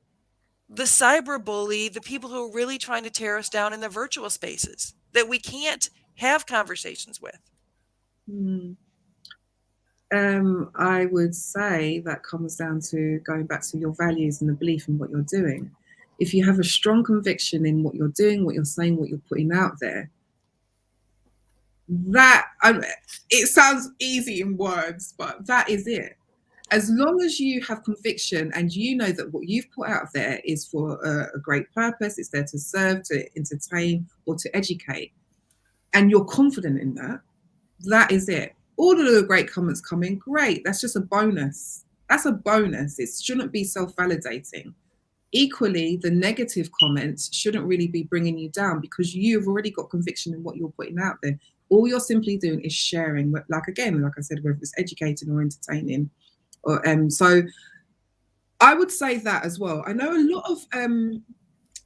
the cyberbully, the people who are really trying to tear us down in the virtual spaces that we can't have conversations with? I would say that comes down to going back to your values and the belief in what you're doing. If you have a strong conviction in what you're doing, what you're saying, what you're putting out there, it sounds easy in words, but that is it. as long as you have conviction and you know that what you've put out there is for a great purpose, it's there to serve, to entertain, or to educate, and you're confident in that, that is it. All of the great comments come in, great. That's just a bonus. That's a bonus. It shouldn't be self-validating. Equally, the negative comments shouldn't really be bringing you down because you've already got conviction in what you're putting out there. All you're simply doing is sharing, like again, like I said, whether it's educating or entertaining. Or so I would say that as well. I know a lot of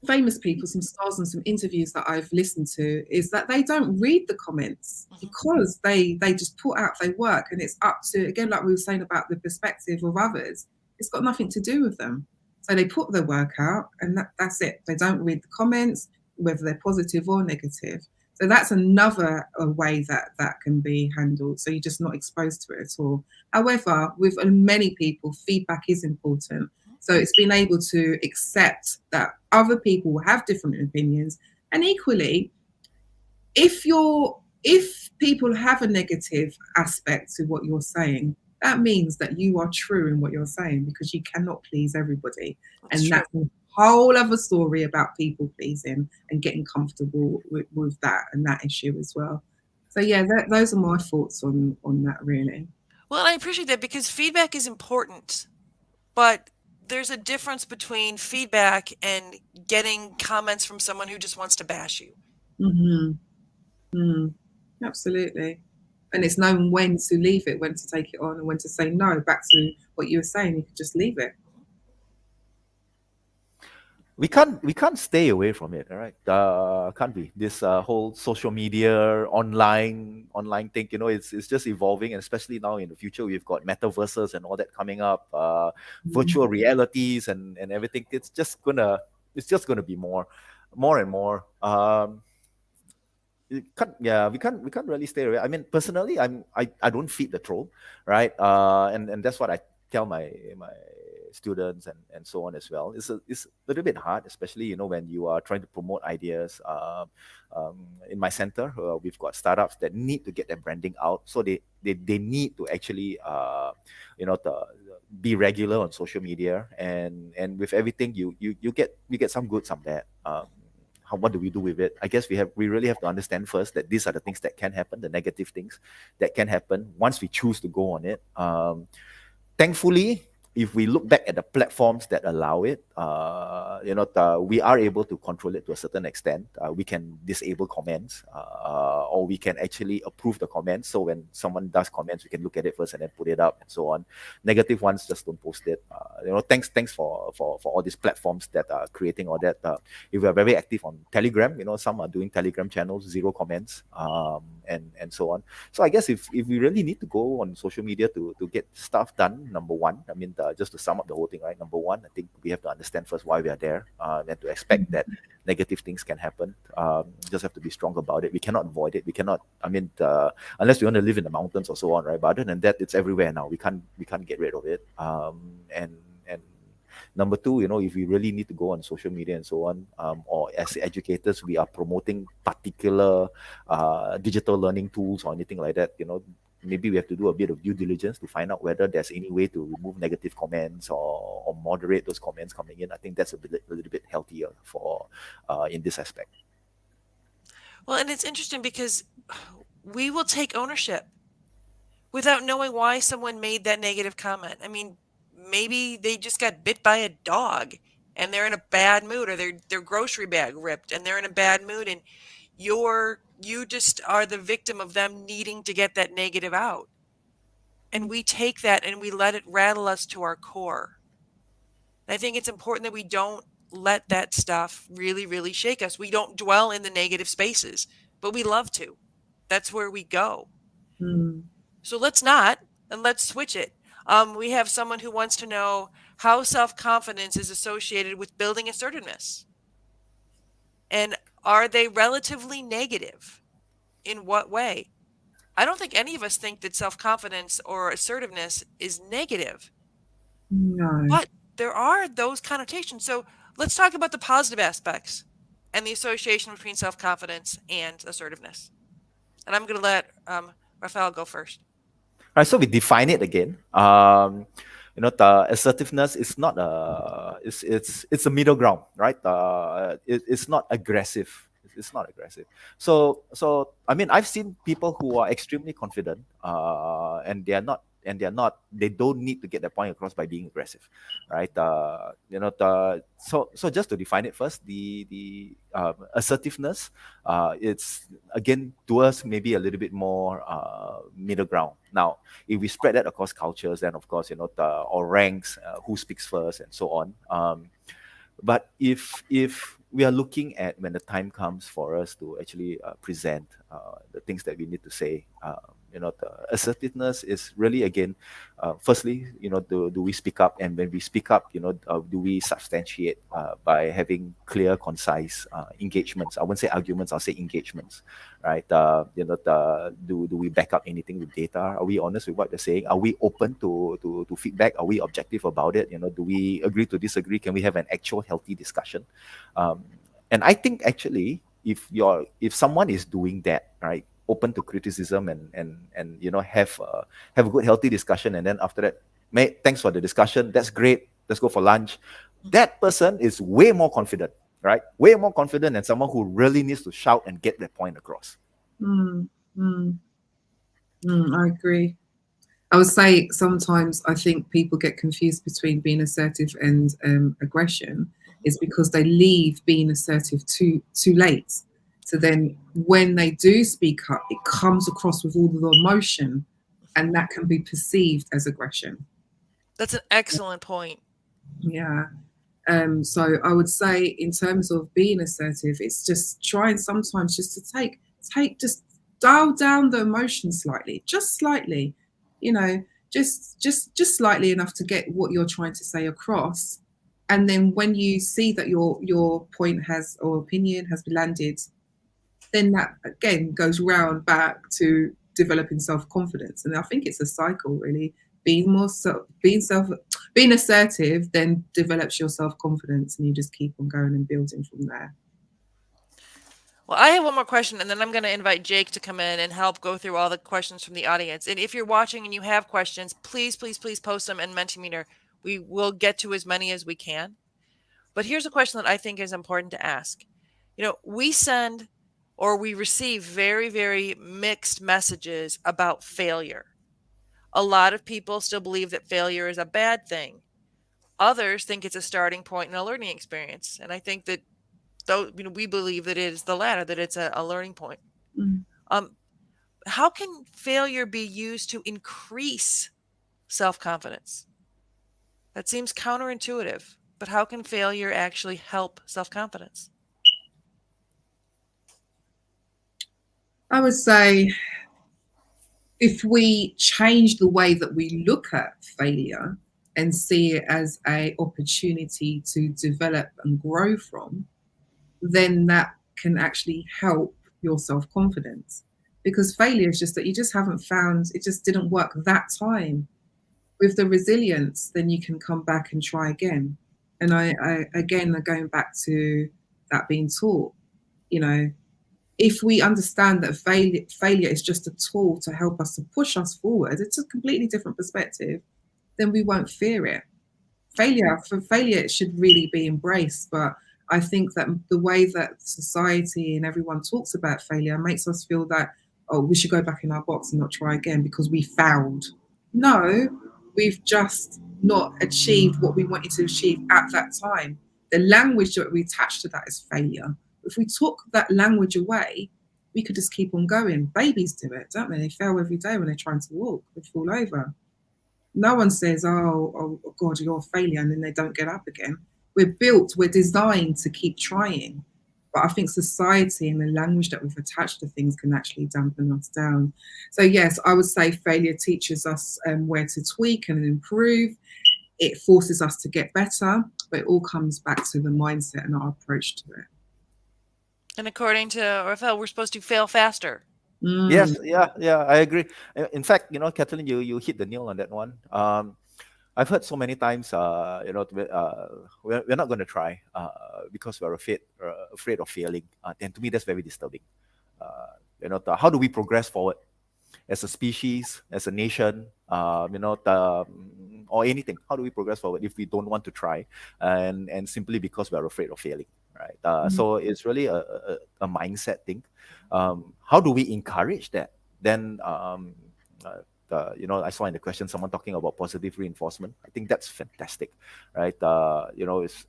famous people, some stars and some interviews that I've listened to, is that they don't read the comments because they just put out their work, and it's up to, again, like we were saying about the perspective of others, it's got nothing to do with them. So they put their work out and that's it. They don't read the comments, whether they're positive or negative. So that's another way that can be handled. So you're just not exposed to it at all. However, with many people, feedback is important. So it's being able to accept that other people will have different opinions. And equally, if people have a negative aspect to what you're saying, that means that you are true in what you're saying, because you cannot please everybody. That's a whole other story about people pleasing and getting comfortable with that and that issue as well. So yeah, those are my thoughts on that, really. Well, I appreciate that, because feedback is important, but there's a difference between feedback and getting comments from someone who just wants to bash you. Absolutely. And it's knowing when to leave it, when to take it on, and when to say no. Back to what you were saying, you could just leave it. We can't stay away from it, all right? Can't we? This whole social media, online thing, it's just evolving, and especially now in the future, we've got metaverses and all that coming up, virtual realities and everything. It's just gonna be more and more. We can't really stay away. I mean, personally, I don't feed the troll, right? And that's what I tell my students and so on as well. It's a little bit hard, especially when you are trying to promote ideas. In my center, we've got startups that need to get their branding out, so they need to actually be regular on social media, and with everything you get some good, some bad. What do we do with it? I guess we really have to understand first that these are the things that can happen, the negative things that can happen once we choose to go on it. Thankfully, if we look back at the platforms that allow it, we are able to control it to a certain extent. We can disable comments, or we can actually approve the comments. So when someone does comments, we can look at it first and then put it up and so on. Negative ones, just don't post it. Thanks for all these platforms that are creating all that. If we are very active on Telegram, some are doing Telegram channels, 0 comments, and so on. So I guess if we really need to go on social media to get stuff done, number one, I mean, just to sum up the whole thing, right? Number one, I think we have to understand first why we are there, and to expect that negative things can happen. Just have to be strong about it. We cannot avoid it. We cannot. I mean, unless we want to live in the mountains or so on, right? But other than that, it's everywhere now. We can't get rid of it. And number two, if we really need to go on social media and so on, or as educators, we are promoting particular digital learning tools or anything like that, maybe we have to do a bit of due diligence to find out whether there's any way to remove negative comments or moderate those comments coming in. I think that's a little bit healthier for in this aspect. Well, and it's interesting because we will take ownership without knowing why someone made that negative comment. I mean, maybe they just got bit by a dog and they're in a bad mood, or their grocery bag ripped and they're in a bad mood, and you just are the victim of them needing to get that negative out. And we take that and we let it rattle us to our core. And I think it's important that we don't let that stuff really, really shake us. We don't dwell in the negative spaces, but we love to. That's where we go. So let's not, and let's switch it. We have someone who wants to know how self-confidence is associated with building assertiveness. And are they relatively negative? In what way? I don't think any of us think that self-confidence or assertiveness is negative. No. But there are those connotations. So let's talk about the positive aspects and the association between self-confidence and assertiveness. And I'm going to let Rafael go first. All right, so we define it again. the assertiveness is not it's a middle ground, right? It's not aggressive. It's not aggressive. So I mean, I've seen people who are extremely confident, they don't need to get their point across by being aggressive, right? So just to define it first, the assertiveness, it's again to us maybe a little bit more middle ground. Now, if we spread that across cultures, then of course, or ranks, who speaks first and so on. But if we are looking at when the time comes for us to actually present the things that we need to say, the assertiveness is really, again, firstly, do we speak up? And when we speak up, do we substantiate by having clear, concise engagements? I won't say arguments, I'll say engagements, right? Do we back up anything with data? Are we honest with what they're saying? Are we open to feedback? Are we objective about it? Do we agree to disagree? Can we have an actual healthy discussion? And I think actually, if someone is doing that, right, open to criticism and have a good healthy discussion, and then after that, mate, thanks for the discussion, that's great, let's go for lunch, that person is way more confident, right? Way more confident than someone who really needs to shout and get their point across. I agree. I would say sometimes I think people get confused between being assertive and aggression, is because they leave being assertive too late. So then when they do speak up, it comes across with all the emotion, and that can be perceived as aggression. That's an excellent point. Yeah. So I would say in terms of being assertive, it's just trying sometimes just to just dial down the emotion slightly, just slightly, just slightly enough to get what you're trying to say across. And then when you see that your point or opinion has landed, then that again goes round back to developing self-confidence. And I think it's a cycle, really. Being assertive then develops your self-confidence, and you just keep on going and building from there. Well, I have one more question, and then I'm going to invite Jake to come in and help go through all the questions from the audience. And if you're watching and you have questions, please post them in Mentimeter. We will get to as many as we can. But here's a question that I think is important to ask. We send or we receive very, very mixed messages about failure. A lot of people still believe that failure is a bad thing. Others think it's a starting point in a learning experience. And I think that we believe that it is the latter, that it's a learning point. How can failure be used to increase self-confidence? That seems counterintuitive, but how can failure actually help self-confidence? I would say if we change the way that we look at failure and see it as an opportunity to develop and grow from, then that can actually help your self-confidence. Because failure is just that you just haven't found, it just didn't work that time. With the resilience, then you can come back and try again. And I again, going back to that being taught, if we understand that failure is just a tool to help us, to push us forward, it's a completely different perspective, then we won't fear it. Failure, it should really be embraced. But I think that the way that society and everyone talks about failure makes us feel that, oh, we should go back in our box and not try again because we failed. No, we've just not achieved what we wanted to achieve at that time. The language that we attach to that is failure. If we took that language away, we could just keep on going. Babies do it, don't they? They fail every day when they're trying to walk. They fall over. No one says, oh God, you're a failure, and then they don't get up again. We're designed to keep trying. But I think society and the language that we've attached to things can actually dampen us down. So yes, I would say failure teaches us where to tweak and improve. It forces us to get better, but it all comes back to the mindset and our approach to it. And according to Rafael, we're supposed to fail faster. Yes, yeah, I agree. In fact, Kathleen, you hit the nail on that one. I've heard so many times, we're not going to try because we're afraid of failing. And to me, that's very disturbing. How do we progress forward as a species, as a nation? or anything? How do we progress forward if we don't want to try, and simply because we're afraid of failing, right? So it's really a mindset thing. How do we encourage that? Then I saw in the question someone talking about positive reinforcement. I think that's fantastic, right? It's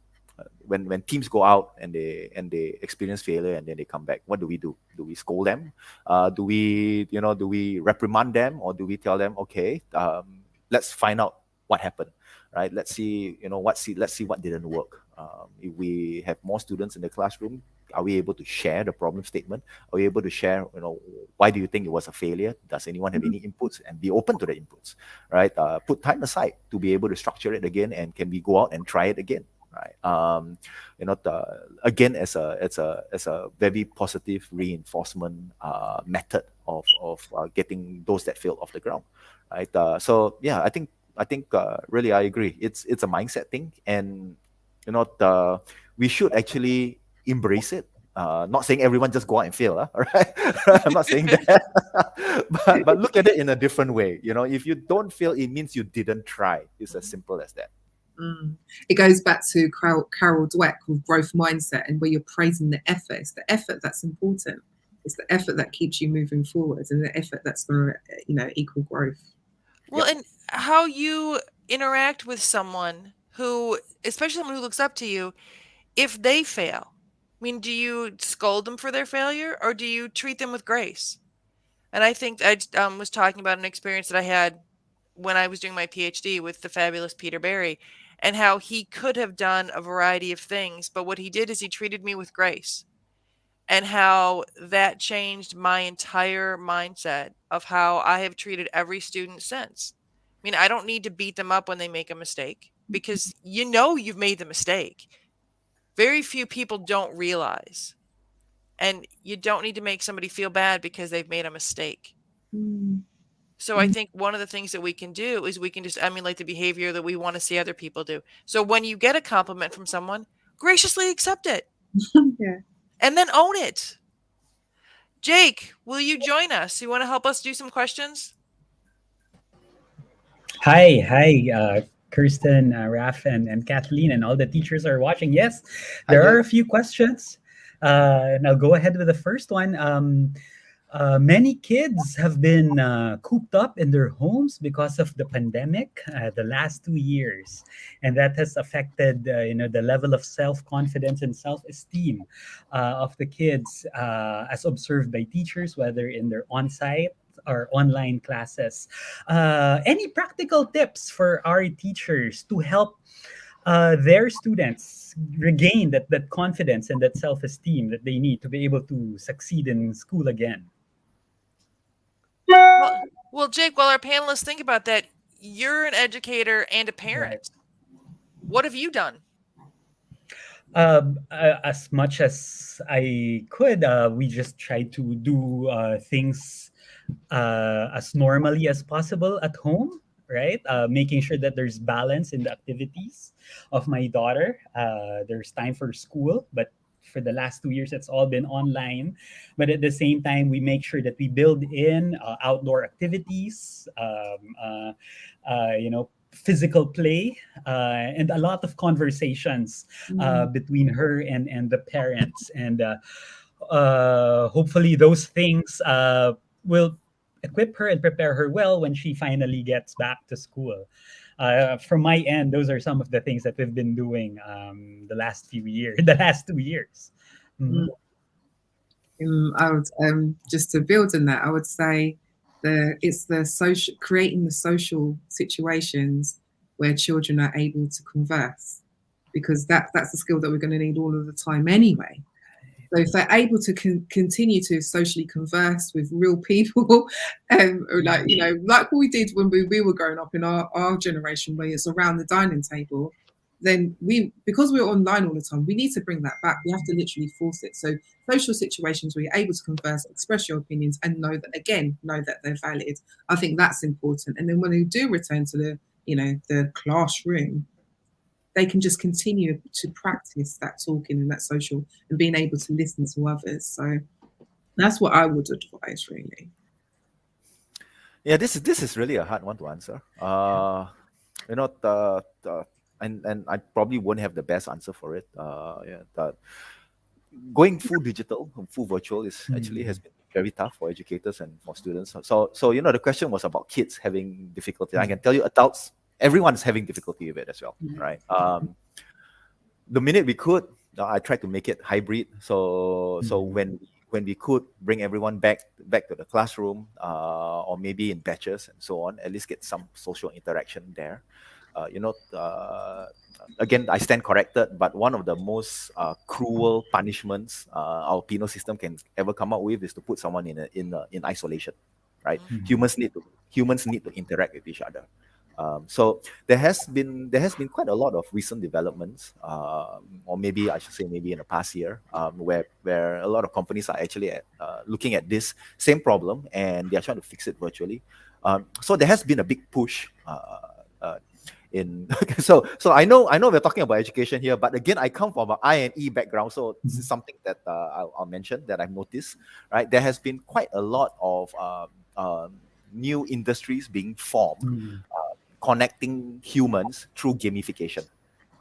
when teams go out and they experience failure and then they come back, what do we do? Do we scold them? Do we reprimand them, or do we tell them, okay, let's find out what happened, right? Let's see what didn't work. If we have more students in the classroom, are we able to share the problem statement? Are we able to share, why do you think it was a failure? Does anyone have any inputs? And be open to the inputs, right? Put time aside to be able to structure it again, and can we go out and try it again, right? Again, as a very positive reinforcement method of getting those that failed off the ground, right? So yeah, I think really I agree. It's a mindset thing, and we should actually embrace it. Not saying everyone just go out and fail, all right? I'm not saying that, but look at it in a different way. If you don't fail, it means you didn't try. It's as simple as that. It goes back to Carol Dweck with growth mindset, and where you're praising the effort. It's the effort that's important. It's the effort that keeps you moving forward, and the effort that's going to equal growth. Well, and how you interact with someone who, especially someone who looks up to you, if they fail, I mean, do you scold them for their failure, or do you treat them with grace? And I think I was talking about an experience that I had when I was doing my PhD with the fabulous Peter Barry, and how he could have done a variety of things, but what he did is he treated me with grace, and how that changed my entire mindset of how I have treated every student since. I mean, I don't need to beat them up when they make a mistake, because you've made the mistake. Very few people don't realize, and you don't need to make somebody feel bad because they've made a mistake. So I think one of the things that we can do is we can just emulate the behavior that we want to see other people do. So when you get a compliment from someone, graciously accept it. Yeah. And then own it. Jake, will you join us? You want to help us do some questions? Hi, Kirsten, Raf, and Kathleen, and all the teachers are watching. Yes, there are a few questions. And I'll go ahead with the first one. Many kids have been cooped up in their homes because of the pandemic the last 2 years, and that has affected the level of self-confidence and self-esteem of the kids, as observed by teachers, whether in their on-site or online classes. Any practical tips for our teachers to help their students regain that confidence and that self-esteem that they need to be able to succeed in school again? Well, Jake, while our panelists think about that, you're an educator and a parent. Right. What have you done? As much as I could, we just try to do things as normally as possible at home, right? Making sure that there's balance in the activities of my daughter. There's time for school, but for the last 2 years, it's all been online. But at the same time, we make sure that we build in outdoor activities, physical play, and a lot of conversations between her and the parents. And hopefully those things will equip her and prepare her well when she finally gets back to school. From my end, those are some of the things that we've been doing the last 2 years. Mm-hmm. I would just to build on that, I would say it's the social, creating the social situations where children are able to converse, because that's a skill that we're going to need all of the time anyway. So if they're able to continue to socially converse with real people, like what we did when we were growing up in our generation, where it's around the dining table, then because we're online all the time, we need to bring that back. We have to literally force it. So social situations where you're able to converse, express your opinions, and know that they're valid. I think that's important. And then when they do return to the classroom, they can just continue to practice that talking and that social and being able to listen to others. So that's what I would advise, really. Yeah, this is really a hard one to answer. you know, and I probably won't have the best answer for it. Yeah, going full digital, full virtual is actually has been very tough for educators and for students. So you know, the question was about kids having difficulty. I can tell you, adults, everyone's having difficulty with it as well, right? The minute we could, I tried to make it hybrid. So when we could bring everyone back to the classroom, or maybe in batches and so on, at least get some social interaction there. You know, again, I stand corrected, but one of the most cruel punishments our penal system can ever come up with is to put someone in isolation, right? Humans need to interact with each other. So there has been quite a lot of recent developments, or maybe I should say maybe in the past year, where a lot of companies are actually looking at this same problem and they are trying to fix it virtually. So there has been a big push. In so I know we're talking about education here, but again, I come from an I&E background, so this is something that I'll mention that I've noticed. Right, there has been quite a lot of new industries being formed, connecting humans through gamification,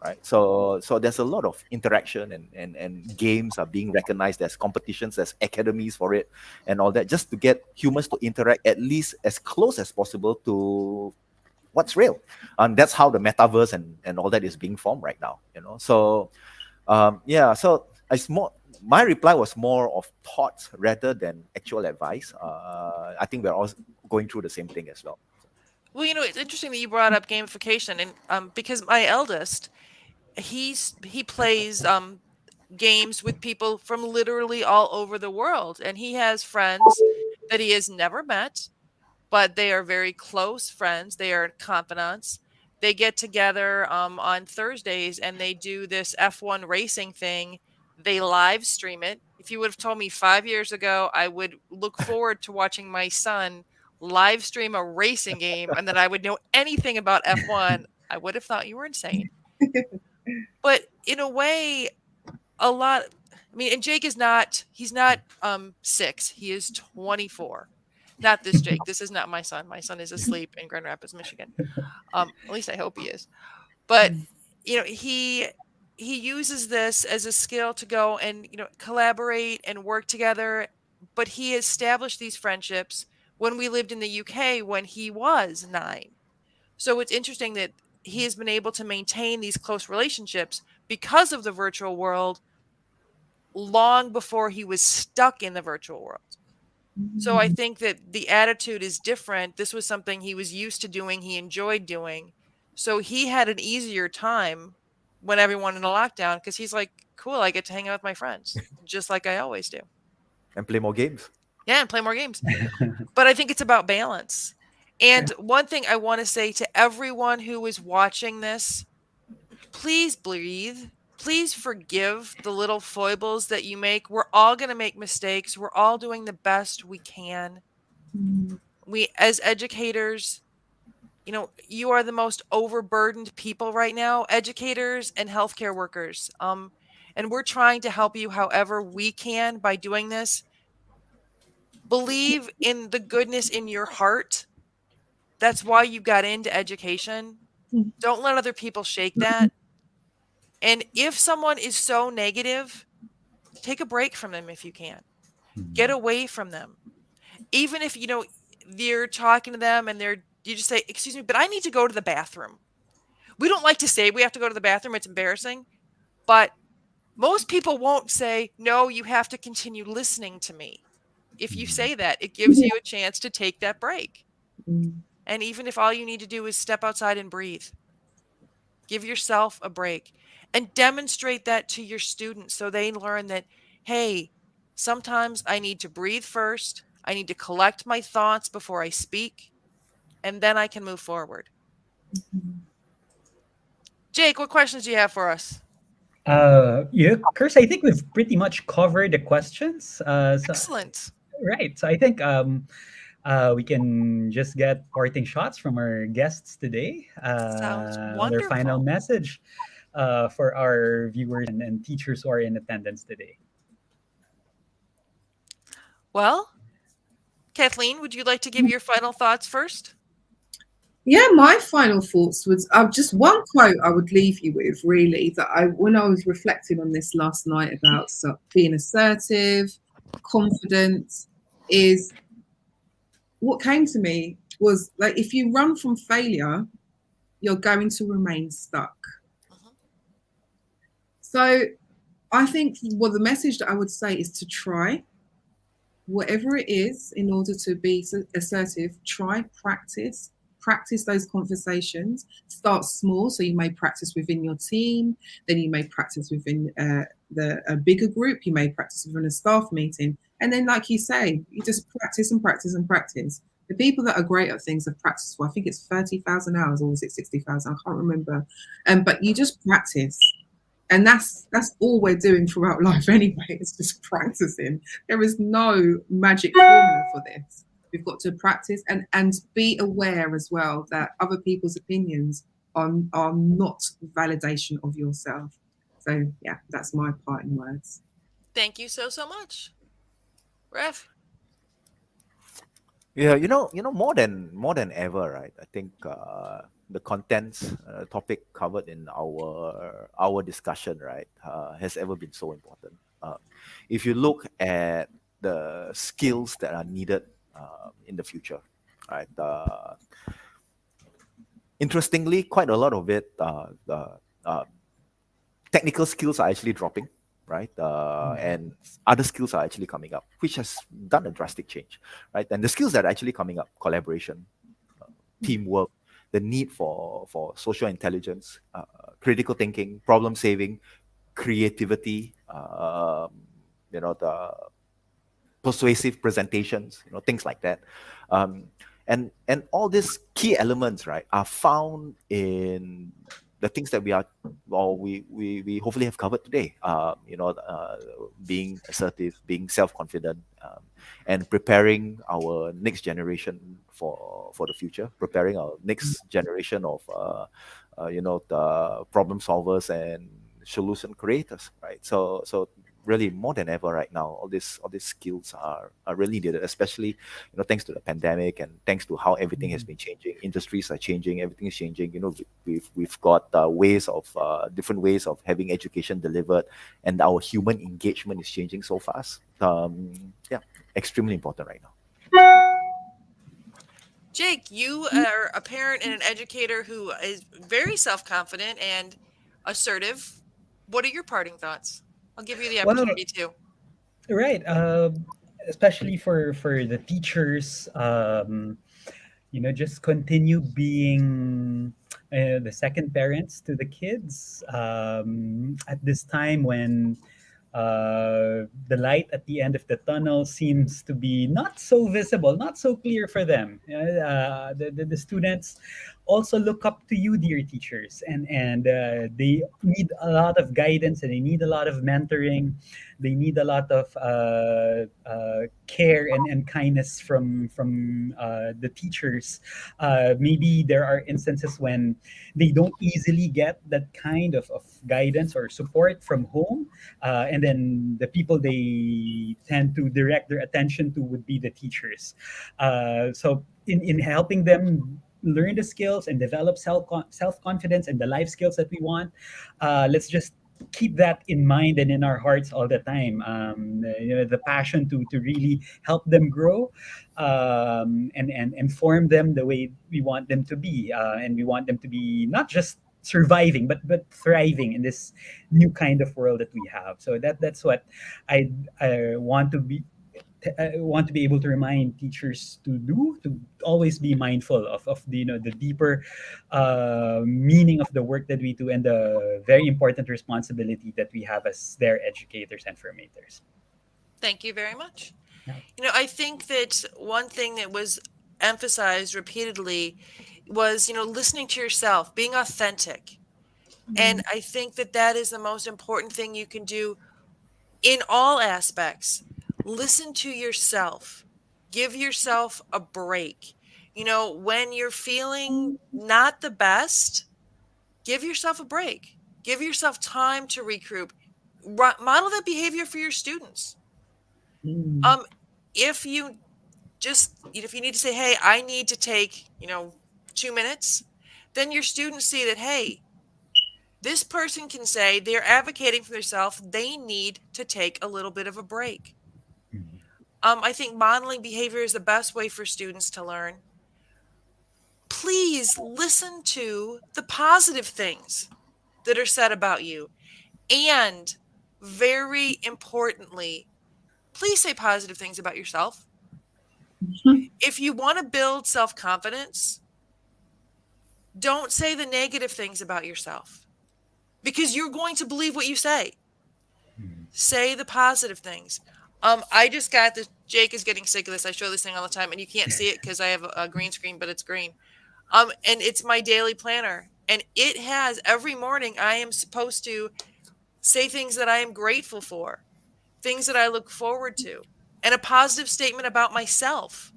right? So there's a lot of interaction, and games are being recognized as competitions, as academies for it, and all that, just to get humans to interact at least as close as possible to what's real. And that's how the metaverse and all that is being formed right now, you know. So yeah, so it's more, my reply was more of thoughts rather than actual advice. I think we're all going through the same thing as well. Well, you know, it's interesting that you brought up gamification, and because my eldest, he plays games with people from literally all over the world, and he has friends that he has never met, but they are very close friends. They are confidants. They get together on Thursdays and they do this F1 racing thing. They live stream it. If you would have told me 5 years ago, I would look forward to watching my son live stream a racing game and that I would know anything about F1, I would have thought you were insane. But in a way, a lot, I mean, and Jake is not, he's not 6, he is 24. Not this Jake. This is not my son. My son is asleep in Grand Rapids, Michigan. At least I hope he is. But you know, he uses this as a skill to go and, you know, collaborate and work together. But he established these friendships when we lived in the UK when he was 9. So it's interesting that he has been able to maintain these close relationships because of the virtual world long before he was stuck in the virtual world. So I think that the attitude is different. This was something he was used to doing, he enjoyed doing. So he had an easier time when everyone in a lockdown because he's like, cool, I get to hang out with my friends, just like I always do. And play more games. Yeah, and play more games. But I think it's about balance. And one thing I want to say to everyone who is watching this, please breathe. Please forgive the little foibles that you make. We're all going to make mistakes. We're all doing the best we can. We, as educators, you know, you are the most overburdened people right now, educators and healthcare workers. And we're trying to help you however we can by doing this. Believe in the goodness in your heart. That's why you got into education. Don't let other people shake that. And if someone is so negative, take a break from them if you can. Get away from them. Even if, you know, you're talking to them and you just say, excuse me, but I need to go to the bathroom. We don't like to say we have to go to the bathroom. It's embarrassing. But most people won't say, no, you have to continue listening to me. If you say that, it gives you a chance to take that break. And even if all you need to do is step outside and breathe, give yourself a break and demonstrate that to your students so they learn that, hey, sometimes I need to breathe first. I need to collect my thoughts before I speak, and then I can move forward. Jake, what questions do you have for us? Yeah, Chris, I think we've pretty much covered the questions. Excellent. Right. So I think we can just get parting shots from our guests today. Sounds Their final wonderful. message for our viewers and teachers who are in attendance today. Well, Kathleen, would you like to give your final thoughts first? Yeah, my final thoughts was just one quote I would leave you with, really, that when I was reflecting on this last night about being assertive, confident, is what came to me was like, if you run from failure, you're going to remain stuck. Mhm. So I think, well, the message that I would say is to try whatever it is in order to be assertive. Try, practice those conversations. Start small, so you may practice within your team, then you may practice within a bigger group, you may practice within a staff meeting, and then, like you say, you just practice and practice and practice. The people that are great at things have practiced for, I think it's 30,000 hours, or was it 60,000? I can't remember. But you just practice, and that's all we're doing throughout life anyway. It's just practicing. There is no magic formula for this. We've got to practice and be aware as well that other people's opinions are not validation of yourself. So yeah, that's my parting words. Thank you so much. Ref. Yeah, more than ever, right? I think the contents topic covered in our discussion, right, has ever been so important. If you look at the skills that are needed in the future, right? Interestingly, quite a lot of it, technical skills are actually dropping, right? And other skills are actually coming up, which has done a drastic change, right? And the skills that are actually coming up: collaboration, teamwork, the need for social intelligence, critical thinking, problem solving, creativity, the persuasive presentations, things like that. Um, and all these key elements, right, are found in the things that we hopefully have covered today. Being assertive, being self-confident, and preparing our next generation for the future, preparing our next generation of the problem solvers and solution creators, right? So really, more than ever right now, all these skills are really needed, especially thanks to the pandemic and thanks to how everything has been changing. Industries are changing, everything is changing. We've got different ways of having education delivered, and our human engagement is changing so fast. Yeah, extremely important right now. Jake, you are a parent and an educator who is very self-confident and assertive. What are your parting thoughts? I'll give you the Well, opportunity to. right. Especially for the teachers, just continue being the second parents to the kids at this time when the light at the end of the tunnel seems to be not so visible, not so clear for them. The students also look up to you, dear teachers, and they need a lot of guidance, and they need a lot of mentoring. They need a lot of care and kindness from the teachers. Maybe there are instances when they don't easily get that kind of guidance or support from home, and then the people they tend to direct their attention to would be the teachers. So in helping them learn the skills and develop self confidence and the life skills that we want, let's just keep that in mind and in our hearts all the time. The passion to really help them grow, and form them the way we want them to be, and we want them to be not just surviving but thriving in this new kind of world that we have. So that's what I want to be able to remind teachers to do, to always be mindful of the the deeper meaning of the work that we do, and the very important responsibility that we have as their educators and formators. Thank you very much. Yeah. I think that one thing that was emphasized repeatedly was, listening to yourself, being authentic. And I think that that is the most important thing you can do in all aspects. Listen to yourself. Give yourself a break. When you're feeling not the best, give yourself a break. Give yourself time to regroup. Model that behavior for your students. Mm. Um, if you just, if you need to say, hey, I need to take, 2 minutes, then your students see that, hey, this person can say they're advocating for themselves. They need to take a little bit of a break. I think modeling behavior is the best way for students to learn. Please listen to the positive things that are said about you. And very importantly, please say positive things about yourself. If you want to build self-confidence, don't say the negative things about yourself because you're going to believe what you say. Say the positive things. I just got this. Jake is getting sick of this. I show this thing all the time, and you can't see it because I have a green screen, but it's green. And it's my daily planner, and it has every morning I am supposed to say things that I am grateful for, things that I look forward to, and a positive statement about myself.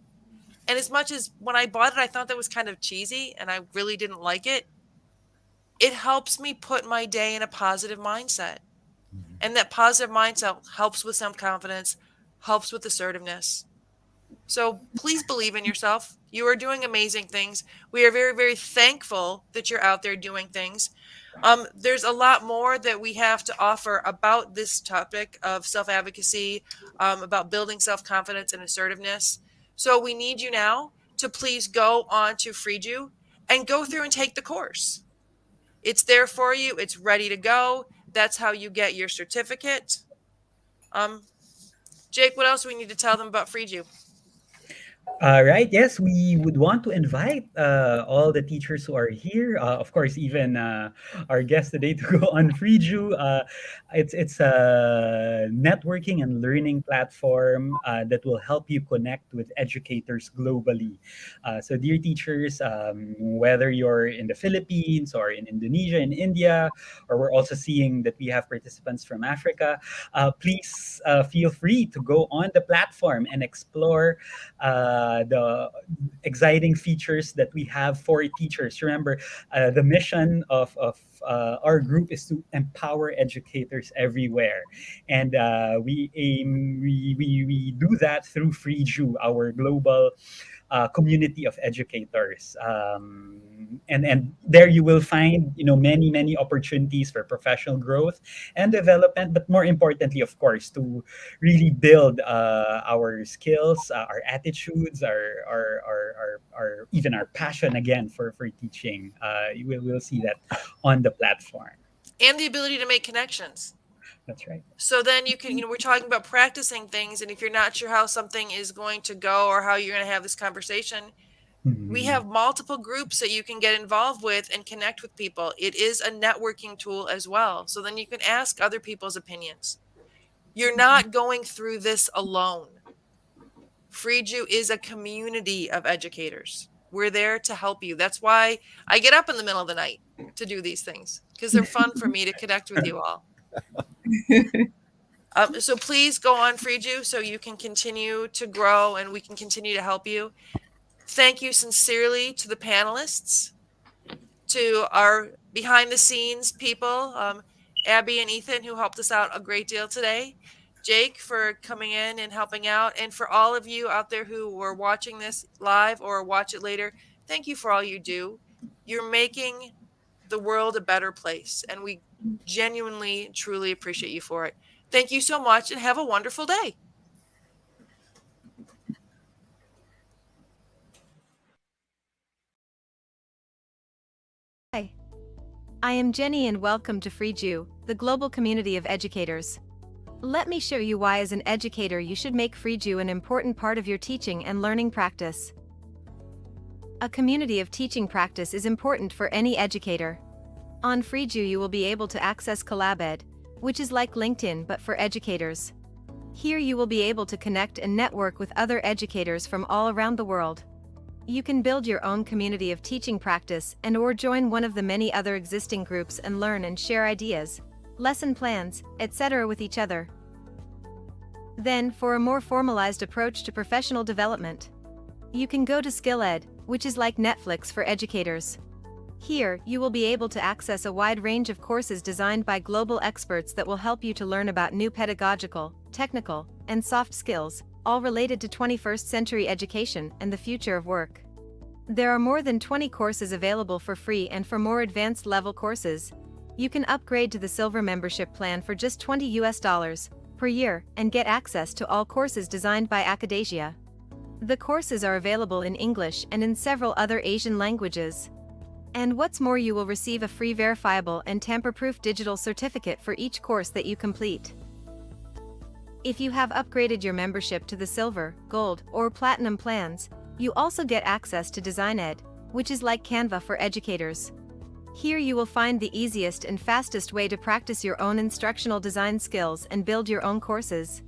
And as much as when I bought it, I thought that was kind of cheesy, and I really didn't like it. It helps me put my day in a positive mindset. And that positive mindset helps with self-confidence, helps with assertiveness. So please believe in yourself. You are doing amazing things. We are very, very thankful that you're out there doing things. There's a lot more that we have to offer about this topic of self-advocacy, about building self-confidence and assertiveness. So we need you now to please go on to Freeju and go through and take the course. It's there for you. It's ready to go. That's how you get your certificate. Jake, what else do we need to tell them about Freeju? Right. Yes, we would want to invite all the teachers who are here. Of course, even our guest today to go on Freeju. It's a networking and learning platform that will help you connect with educators globally. So, dear teachers, whether you're in the Philippines or in Indonesia, in India, or we're also seeing that we have participants from Africa, please feel free to go on the platform and explore the exciting features that we have for teachers. Remember, the mission of our group is to empower educators everywhere, and we do that through Freeju, our global community of educators, and there you will find many opportunities for professional growth and development, but more importantly, of course, to really build our skills, our attitudes, our even our passion again for teaching. You will see that on the platform, and the ability to make connections. That's right. So then you can, we're talking about practicing things. And if you're not sure how something is going to go or how you're going to have this conversation, we have multiple groups that you can get involved with and connect with people. It is a networking tool as well. So then you can ask other people's opinions. You're not going through this alone. Freeju is a community of educators. We're there to help you. That's why I get up in the middle of the night to do these things, because they're fun for me to connect with you all. So please go on Freeju so you can continue to grow and we can continue to help you. Thank you sincerely to the panelists, to our behind the scenes people, Abby and Ethan, who helped us out a great deal today, Jake for coming in and helping out, and for all of you out there who were watching this live or watch it later, thank you for all you do. You're making the world a better place, and we genuinely, truly appreciate you for it. Thank you so much and have a wonderful day. Hi, I am Jenny and welcome to Freeju, the global community of educators. Let me show you why as an educator you should make Freeju an important part of your teaching and learning practice. A community of teaching practice is important for any educator. On Freeju you will be able to access CollabEd, which is like LinkedIn but for educators. Here you will be able to connect and network with other educators from all around the world. You can build your own community of teaching practice or join one of the many other existing groups and learn and share ideas, lesson plans, etc. with each other. Then, for a more formalized approach to professional development, you can go to SkillEd, which is like Netflix for educators. Here, you will be able to access a wide range of courses designed by global experts that will help you to learn about new pedagogical, technical, and soft skills, all related to 21st century education and the future of work. There are more than 20 courses available for free, and for more advanced level courses, you can upgrade to the Silver membership plan for just $20 per year and get access to all courses designed by Akadasia. The courses are available in English and in several other Asian languages. And what's more, you will receive a free verifiable and tamper-proof digital certificate for each course that you complete. If you have upgraded your membership to the Silver, Gold, or Platinum plans, you also get access to DesignEd, which is like Canva for educators. Here you will find the easiest and fastest way to practice your own instructional design skills and build your own courses.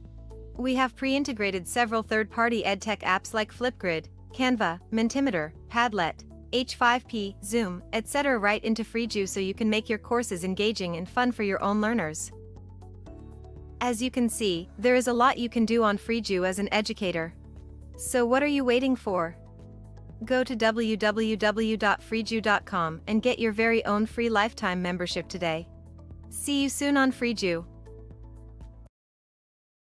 We have pre-integrated several third-party edtech apps like Flipgrid, Canva, Mentimeter, Padlet, H5P, Zoom, etc. right into Freeju, so you can make your courses engaging and fun for your own learners. As you can see, there is a lot you can do on Freeju as an educator. So what are you waiting for? Go to www.freeju.com and get your very own free lifetime membership today. See you soon on Freeju.